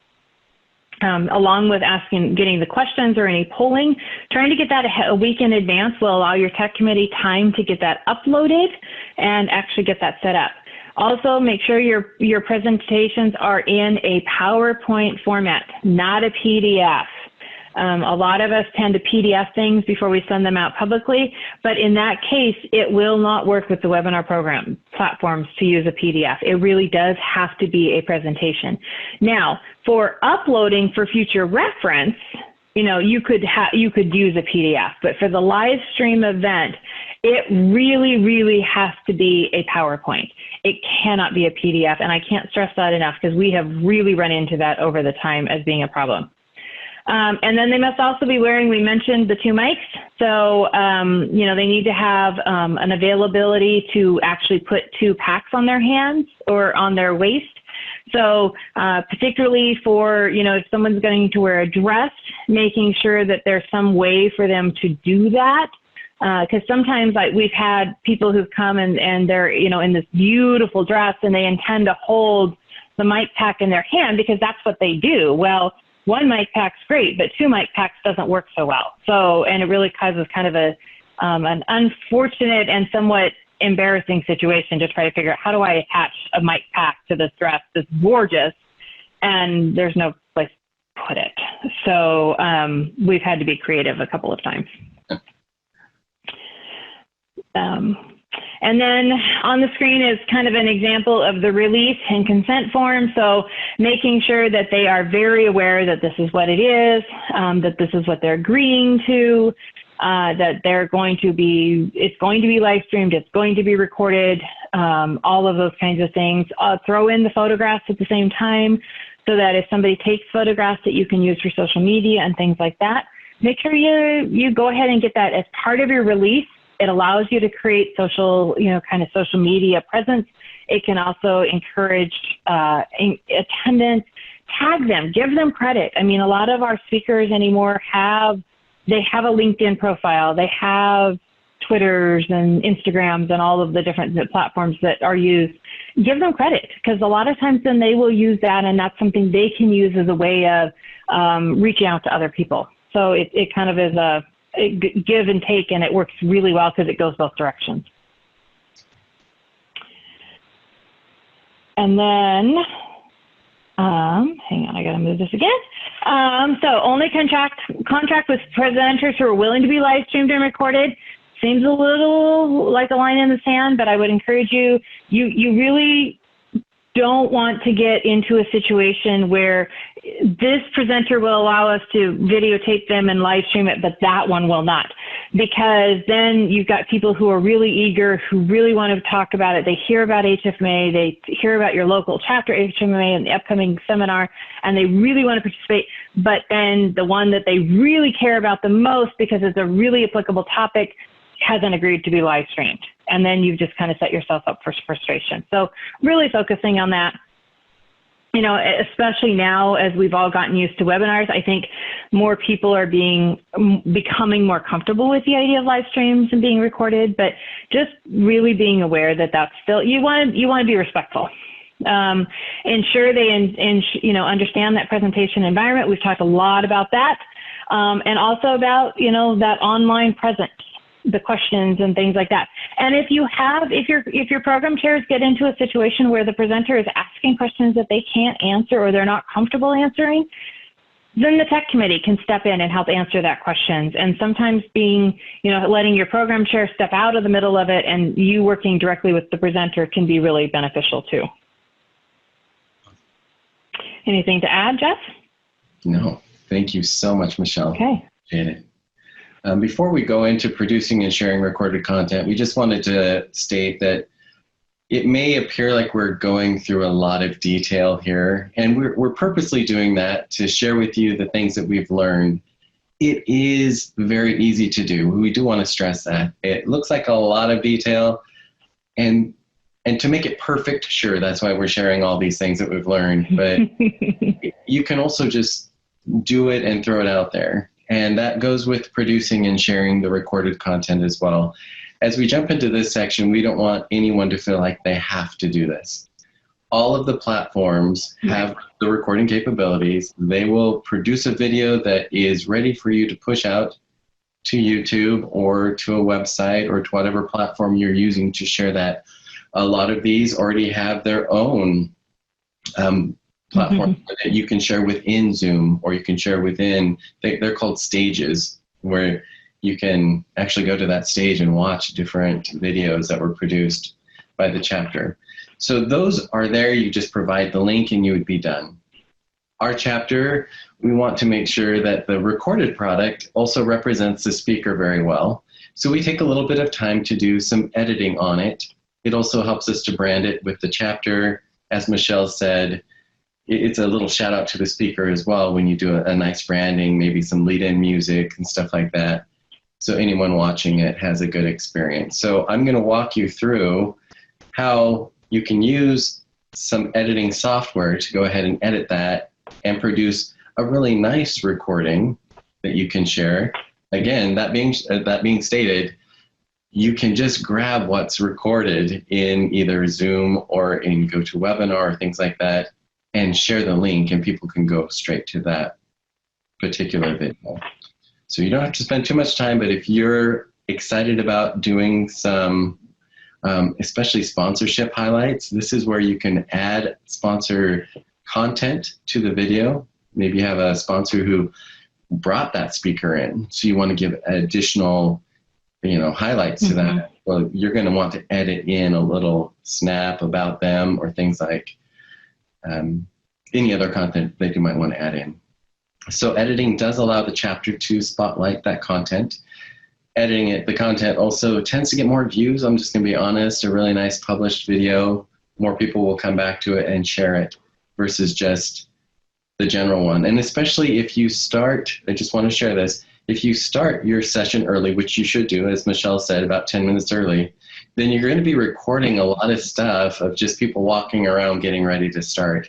Along with getting the questions or any polling, trying to get that a week in advance will allow your tech committee time to get that uploaded and actually get that set up. Also, make sure your presentations are in a PowerPoint format, not a PDF. A lot of us tend to PDF things before we send them out publicly, but in that case, it will not work with the webinar program platforms to use a PDF. It really does have to be a presentation. Now, for uploading for future reference, you know, you could use a PDF, but for the live stream event, it really, really has to be a PowerPoint. It cannot be a PDF, and I can't stress that enough because we have really run into that over the time as being a problem. And then they must also be wearing, we mentioned the 2 mics. So, you know, they need to have an availability to actually put 2 packs on their hands or on their waist. So particularly for, you know, if someone's going to wear a dress, making sure that there's some way for them to do that. Because sometimes we've had people who've come and they're, you know, in this beautiful dress and they intend to hold the mic pack in their hand because that's what they do. Well, 1 mic pack's great, but 2 mic packs doesn't work so well. So, and it really causes kind of an unfortunate and somewhat embarrassing situation to try to figure out how do I attach a mic pack to this dress that's gorgeous and there's no place to put it. So we've had to be creative a couple of times. And then on the screen is kind of an example of the release and consent form. So making sure that they are very aware that this is what it is, that this is what they're agreeing to, that they're going to be, it's going to be live streamed, it's going to be recorded, all of those kinds of things. Throw in the photographs at the same time so that if somebody takes photographs that you can use for social media and things like that, make sure you go ahead and get that as part of your release. It allows you to create social, you know, kind of social media presence. It can also encourage attendance, tag them, give them credit. I mean, a lot of our speakers anymore have a LinkedIn profile. They have Twitters and Instagrams and all of the different platforms that are used. Give them credit because a lot of times then they will use that and that's something they can use as a way of reaching out to other people. So it kind of is a give and take, and it works really well because it goes both directions. And then, hang on, I gotta move this again. So only contract with presenters who are willing to be live streamed and recorded. Seems a little like a line in the sand, but I would encourage you really don't want to get into a situation where this presenter will allow us to videotape them and live stream it, but that one will not. Because then you've got people who are really eager, who really want to talk about it. They hear about HFMA, they hear about your local chapter HFMA and the upcoming seminar, and they really want to participate. But then the one that they really care about the most, because it's a really applicable topic, hasn't agreed to be live streamed. And then you've just kind of set yourself up for frustration. So really focusing on that. You know, especially now as we've all gotten used to webinars, I think more people are becoming more comfortable with the idea of live streams and being recorded, but just really being aware that that's still, you want to be respectful. Ensure they understand that presentation environment. We've talked a lot about that. And also about, that online presence, the questions and things like that. And if your program chairs get into a situation where the presenter is asking questions that they can't answer or they're not comfortable answering, then the tech committee can step in and help answer that questions. And sometimes letting your program chair step out of the middle of it and you working directly with the presenter can be really beneficial too. Anything to add, Jeff? No, thank you so much, Michelle. Okay. Appreciate it. Before we go into producing and sharing recorded content, we just wanted to state that it may appear like we're going through a lot of detail here, and we're purposely doing that to share with you the things that we've learned. It is very easy to do. We do want to stress that. It looks like a lot of detail, and to make it perfect, sure, that's why we're sharing all these things that we've learned, but you can also just do it and throw it out there. And that goes with producing and sharing the recorded content as well. As we jump into this section, we don't want anyone to feel like they have to do this. All of the platforms have the recording capabilities. They will produce a video that is ready for you to push out to YouTube or to a website or to whatever platform you're using to share that. A lot of these already have their own platform that you can share within Zoom, or you can share within, they're called stages, where you can actually go to that stage and watch different videos that were produced by the chapter. So those are there, you just provide the link and you would be done. Our chapter, we want to make sure that the recorded product also represents the speaker very well. So we take a little bit of time to do some editing on it. It also helps us to brand it with the chapter. As Michelle said, it's a little shout out to the speaker as well when you do a nice branding, maybe some lead-in music and stuff like that. So anyone watching it has a good experience. So I'm going to walk you through how you can use some editing software to go ahead and edit that and produce a really nice recording that you can share. Again, that being stated, you can just grab what's recorded in either Zoom or in GoToWebinar or things like that and share the link, and people can go straight to that particular video. So you don't have to spend too much time, but if you're excited about doing some, especially sponsorship highlights, this is where you can add sponsor content to the video. Maybe you have a sponsor who brought that speaker in, so you want to give additional highlights to that. Well, you're going to want to edit in a little snap about them or things like any other content that you might want to add in. So editing does allow the chapter to spotlight that content. Editing the content also tends to get more views. I'm just going to be honest, a really nice published video, more people will come back to it and share it versus just the general one. And especially if you start, I just want to share this, if you start your session early, which you should do, as Michelle said, about 10 minutes early, then you're going to be recording a lot of stuff of just people walking around getting ready to start.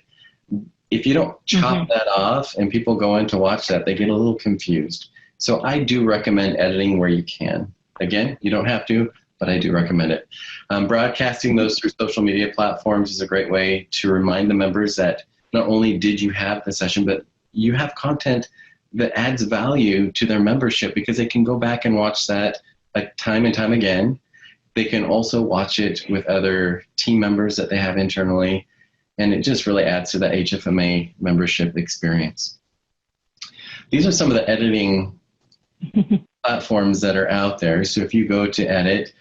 If you don't chop that off and people go in to watch that, they get a little confused. So I do recommend editing where you can. Again, you don't have to, but I do recommend it. Broadcasting those through social media platforms is a great way to remind the members that not only did you have the session, but you have content that adds value to their membership, because they can go back and watch that like time and time again. They can also watch it with other team members that they have internally, and it just really adds to the HFMA membership experience. These are some of the editing platforms that are out there. So if you go to edit,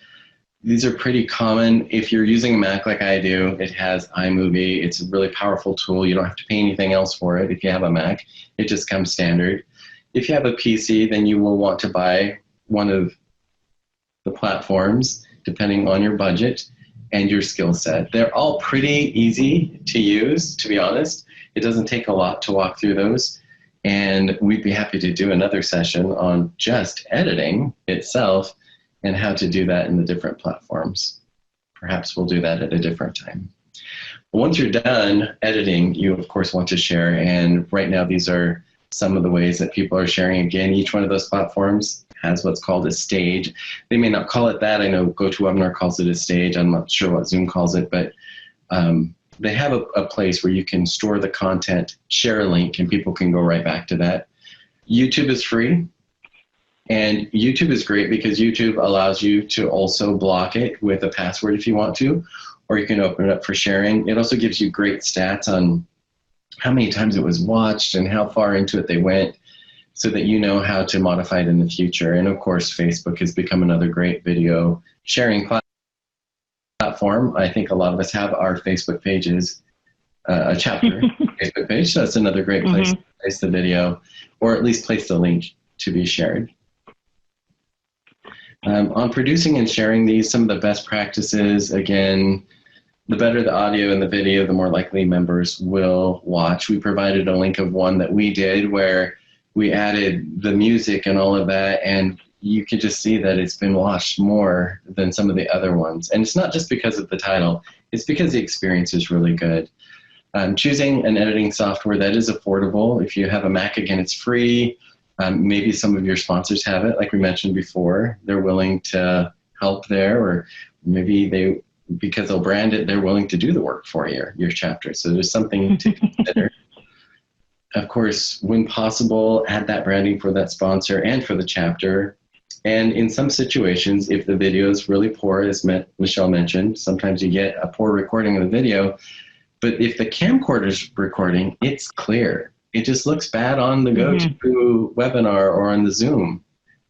these are pretty common. If you're using a Mac like I do, it has iMovie. It's a really powerful tool. You don't have to pay anything else for it if you have a Mac. It just comes standard. If you have a PC, then you will want to buy one of the platforms, depending on your budget and your skill set. They're all pretty easy to use, to be honest. It doesn't take a lot to walk through those. And we'd be happy to do another session on just editing itself and how to do that in the different platforms. Perhaps we'll do that at a different time. Once you're done editing, you of course want to share, and right now these are some of the ways that people are sharing. Again, each one of those platforms has what's called a stage. They may not call it that. I know GoToWebinar calls it a stage. I'm not sure what Zoom calls it, but they have a place where you can store the content, share a link, and people can go right back to that. YouTube is free. And YouTube is great because YouTube allows you to also block it with a password if you want to, or you can open it up for sharing. It also gives you great stats on how many times it was watched and how far into it they went, so that you know how to modify it in the future. And of course, Facebook has become another great video sharing platform. I think a lot of us have our Facebook pages, a chapter Facebook page, so that's another great place to place the video, or at least place the link to be shared. On producing and sharing these, some of the best practices, again, the better the audio and the video, the more likely members will watch. We provided a link of one that we did where we added the music and all of that, and you can just see that it's been watched more than some of the other ones. And it's not just because of the title, it's because the experience is really good. Choosing an editing software that is affordable. If you have a Mac, again, it's free. Maybe some of your sponsors have it, like we mentioned before. They're willing to help there, or maybe because they'll brand it, they're willing to do the work for your chapter. So there's something to consider. Of course, when possible, add that branding for that sponsor and for the chapter. And in some situations, if the video is really poor, as Michelle mentioned, sometimes you get a poor recording of the video. But if the camcorder's recording, it's clear. It just looks bad on the GoToWebinar or on the Zoom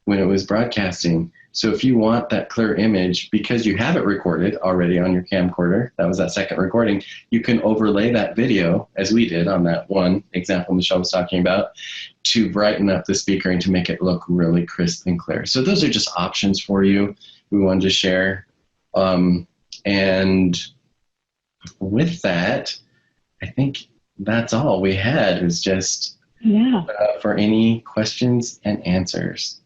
when it was broadcasting. So if you want that clear image, because you have it recorded already on your camcorder, that was that second recording, you can overlay that video, as we did on that one example Michelle was talking about, to brighten up the speaker and to make it look really crisp and clear. So those are just options for you we wanted to share. And with that, I think that's all we had. It was just for any questions and answers.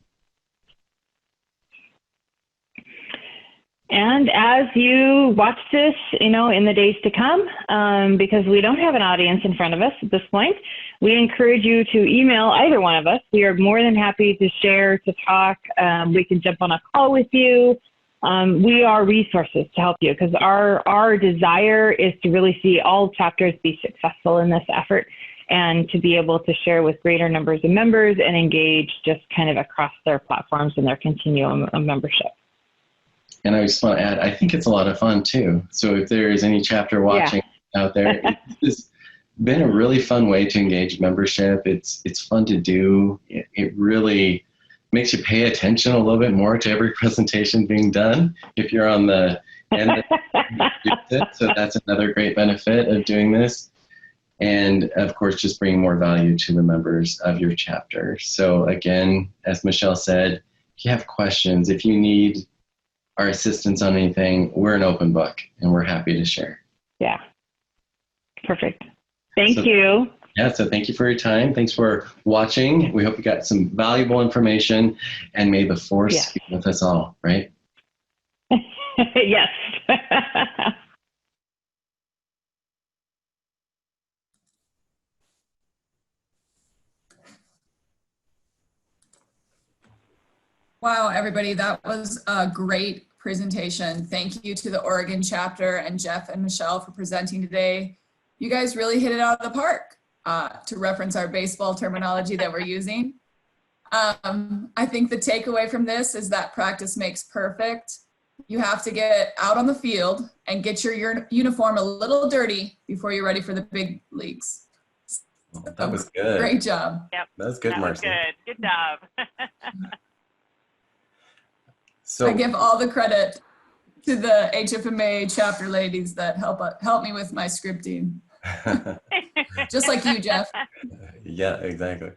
And as you watch this, in the days to come, because we don't have an audience in front of us at this point, we encourage you to email either one of us. We are more than happy to share, to talk. We can jump on a call with you. We are resources to help you, because our desire is to really see all chapters be successful in this effort, and to be able to share with greater numbers of members and engage just kind of across their platforms and their continuum of membership. And I just want to add, I think it's a lot of fun too. So if there is any chapter watching out there, it's been a really fun way to engage membership. It's fun to do. It really makes you pay attention a little bit more to every presentation being done if you're on the end. So that's another great benefit of doing this. And of course, just bringing more value to the members of your chapter. So again, as Michelle said, if you have questions, if you need our assistance on anything, we're an open book and we're happy to share. Yeah, perfect. Thank you. Yeah, so thank you for your time. Thanks for watching. We hope you got some valuable information, and may the force be with us all, right? Yes. Wow, everybody, that was a great presentation. Thank you to the Oregon chapter and Jeff and Michelle for presenting today. You guys really hit it out of the park, to reference our baseball terminology that we're using. I think the takeaway from this is that practice makes perfect. You have to get out on the field and get your uniform a little dirty before you're ready for the big leagues. Well, that was good. Great job. Yep. That was good, Marcy. Good job. I give all the credit to the HFMA chapter ladies that help me with my scripting. Just like you, Jeff. Yeah, exactly.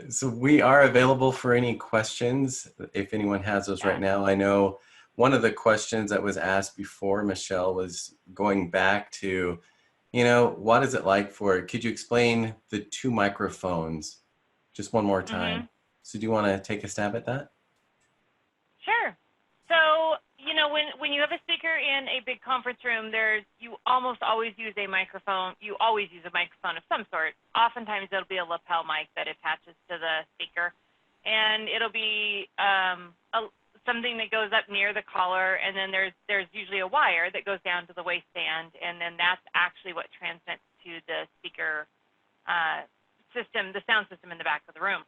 So we are available for any questions if anyone has those right now. I know one of the questions that was asked before, Michelle, was going back to, what is it like could you explain the 2 microphones just one more time? So do you want to take a stab at that? Sure. So, when you have a speaker in a big conference room, you almost always use a microphone. You always use a microphone of some sort. Oftentimes, it'll be a lapel mic that attaches to the speaker, and it'll be something that goes up near the collar, and then there's usually a wire that goes down to the waistband, and then that's actually what transmits to the speaker system, the sound system in the back of the room.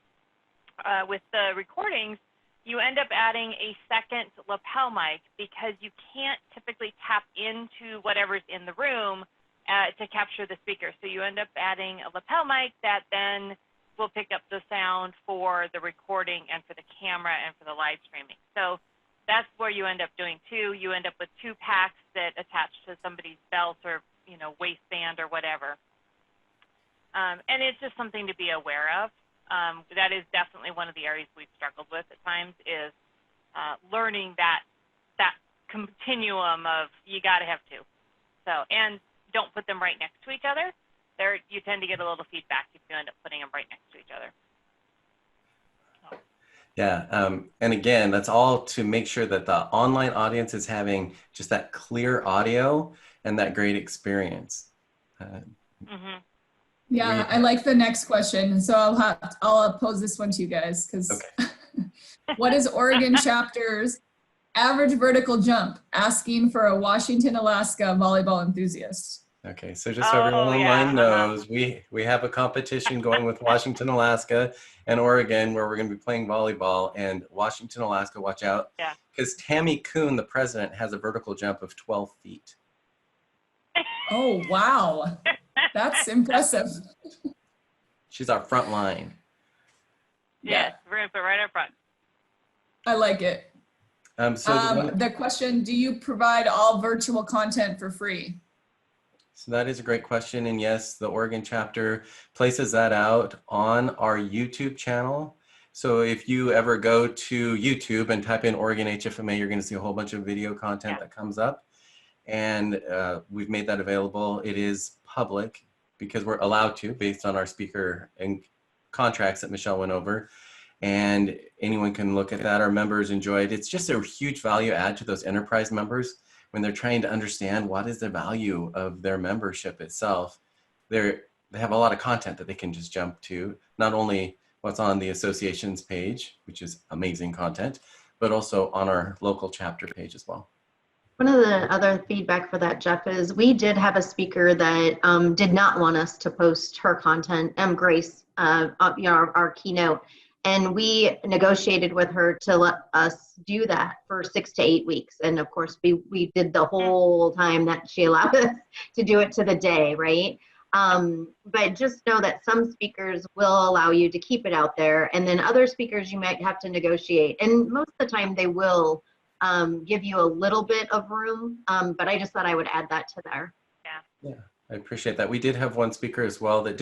With the recordings, you end up adding a second lapel mic because you can't typically tap into whatever's in the room to capture the speaker. So you end up adding a lapel mic that then will pick up the sound for the recording and for the camera and for the live streaming. So that's where you end up doing 2. You end up with 2 packs that attach to somebody's belt or waistband or whatever. And it's just something to be aware of. That is definitely one of the areas we've struggled with at times is learning that continuum of you got to have 2. So, and don't put them right next to each other. You tend to get a little feedback if you end up putting them right next to each other. So. Yeah, and again, that's all to make sure that the online audience is having just that clear audio and that great experience. Yeah, I like the next question, so I'll pose this one to you guys because what is Oregon chapter's average vertical jump? Asking for a Washington, Alaska volleyball enthusiast. Okay, so just so everyone online knows, we have a competition going with Washington, Alaska and Oregon where we're going to be playing volleyball, and Washington, Alaska, watch out. Yeah. Because Tammy Kuhn, the president, has a vertical jump of 12 feet. Oh, wow. That's impressive. She's our front line. Yes, we're going to put right up front. I like it. So the question, do you provide all virtual content for free? So that is a great question. And yes, the Oregon chapter places that out on our YouTube channel. So if you ever go to YouTube and type in Oregon HFMA, you're going to see a whole bunch of video content that comes up. And we've made that available. It is public because we're allowed to based on our speaker and contracts that Michelle went over. And anyone can look at that. Our members enjoy it. It's just a huge value add to those enterprise members when they're trying to understand what is the value of their membership itself. They have a lot of content that they can just jump to, not only what's on the association's page, which is amazing content, but also on our local chapter page as well. One of the other feedback for that, Jeff, is we did have a speaker that did not want us to post her content, Grace, our keynote, and we negotiated with her to let us do that for 6 to 8 weeks. And of course, we did the whole time that she allowed us to do it to the day, right? But just know that some speakers will allow you to keep it out there, and then other speakers you might have to negotiate. And most of the time they will give you a little bit of room, but I just thought I would add that to there. Yeah, I appreciate that. We did have one speaker as well that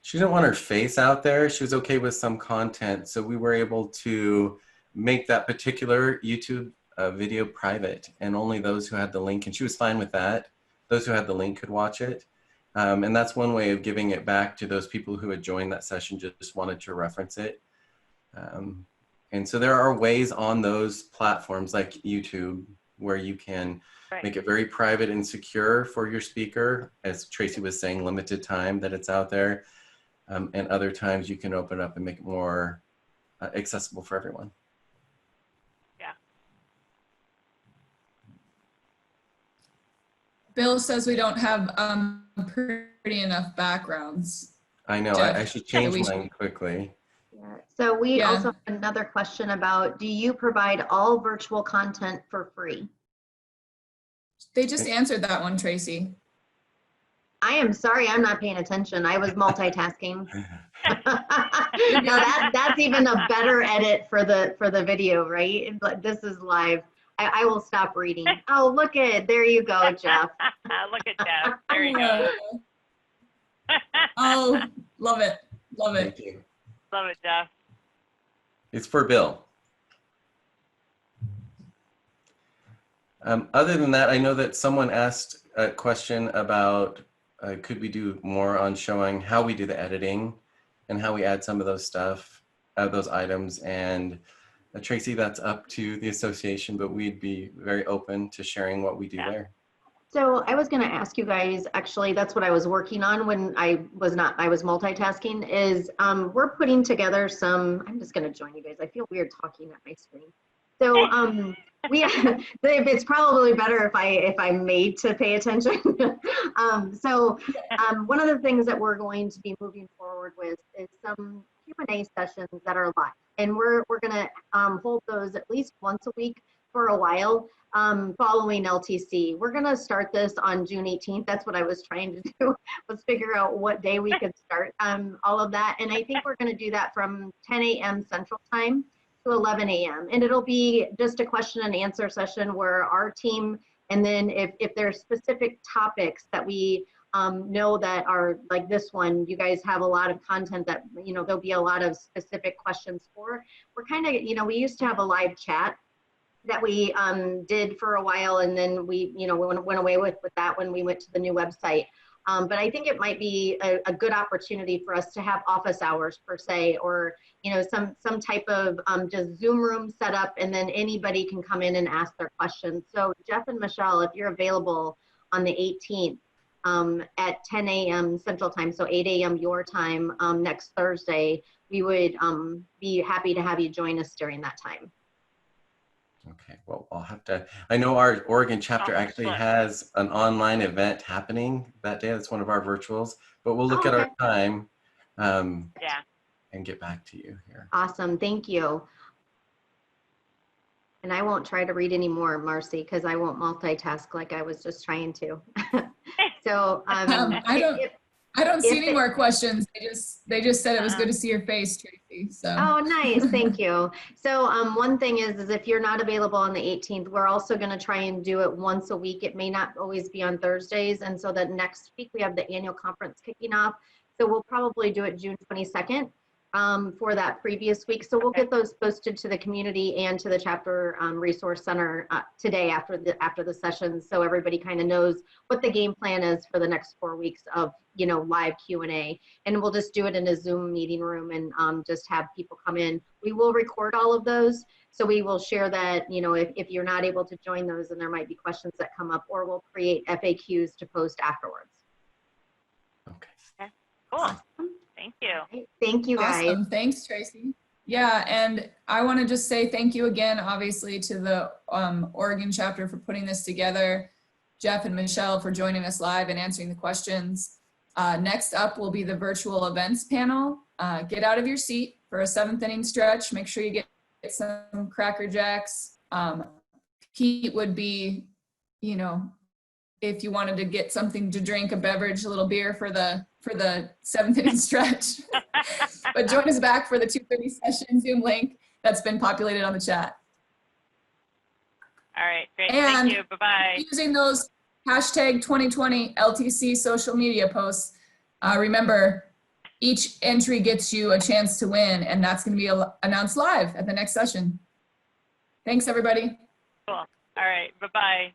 she didn't want her face out there. She was okay with some content. So we were able to make that particular YouTube video private, and only those who had the link, and she was fine with that. Those who had the link could watch it. And that's one way of giving it back to those people who had joined that session, just wanted to reference it. And so there are ways on those platforms like YouTube where you can make it very private and secure for your speaker. As Tracy was saying, limited time that it's out there. And other times you can open it up and make it more accessible for everyone. Yeah. Bill says we don't have pretty enough backgrounds. I know, I should change mine quickly. Yeah. So we also have another question about, do you provide all virtual content for free? They just answered that one, Tracy. I am sorry, I'm not paying attention. I was multitasking. No, that's even a better edit for the video, right? But this is live. I will stop reading. Oh, there you go, Jeff. Look at Jeff. There you go. Oh, love it. Love it. Thank you. Love it, Jeff. It's for Bill. Other than that, I know that someone asked a question about could we do more on showing how we do the editing and how we add some of those those items. And Tracy, that's up to the association, but we'd be very open to sharing what we do there. So I was going to ask you guys, actually, that's what I was working on when I was multitasking, is we're putting together I'm just going to join you guys. I feel weird talking at my screen. So it's probably better if I'm made to pay attention. One of the things that we're going to be moving forward with is some Q&A sessions that are live. And we're going to hold those at least once a week for a while following LTC. We're going to start this on June 18th. That's what I was trying to do, was figure out what day we could start all of that. And I think we're going to do that from 10 a.m. Central Time to 11 a.m. And it'll be just a question and answer session where our team, and then if there's specific topics that we know that are like this one, you guys have a lot of content that, there'll be a lot of specific questions for. We're kind of, we used to have a live chat that we did for a while, and then we, went away with that when we went to the new website. But I think it might be a good opportunity for us to have office hours per se, or some type of just Zoom room set up, and then anybody can come in and ask their questions. So Jeff and Michelle, if you're available on the 18th at 10 a.m. Central Time, so 8 a.m. your time next Thursday, we would be happy to have you join us during that time. Okay, well, I'll have to, I know our Oregon chapter actually has an online event happening that day. That's one of our virtuals, but we'll look at our time and get back to you here. Awesome, thank you. And I won't try to read anymore, Marcy, because I won't multitask like I was just trying to. So I don't see any more questions. They just said it was good to see your face, Tracy. So. Oh, nice. Thank you. So one thing is if you're not available on the 18th, we're also going to try and do it once a week. It may not always be on Thursdays. And so that next week we have the annual conference kicking off. So we'll probably do it June 22nd for that previous week. So we'll get those posted to the community and to the chapter resource center today after the session, so everybody kind of knows what the game plan is for the next 4 weeks of live Q&A. And we'll just do it in a Zoom meeting room and just have people come in. We will record all of those, so we will share that if you're not able to join those, and there might be questions that come up, or we'll create FAQs to post afterwards. Okay. Cool. Thank you. Thank you, guys. Awesome. Thanks, Tracy. Yeah, and I want to just say thank you again, obviously, to the Oregon chapter for putting this together, Jeff and Michelle for joining us live and answering the questions. Next up will be the virtual events panel. Get out of your seat for a 7th inning stretch. Make sure you get some Cracker Jacks. Pete would be, if you wanted to get something to drink, a beverage, a little beer for the 7th inning stretch. But join us back for the 2:30 session Zoom link that's been populated on the chat. All right, great. And thank you. Bye-bye. Using those hashtag 2020 LTC social media posts, remember, each entry gets you a chance to win, and that's going to be announced live at the next session. Thanks, everybody. Cool. All right, bye-bye.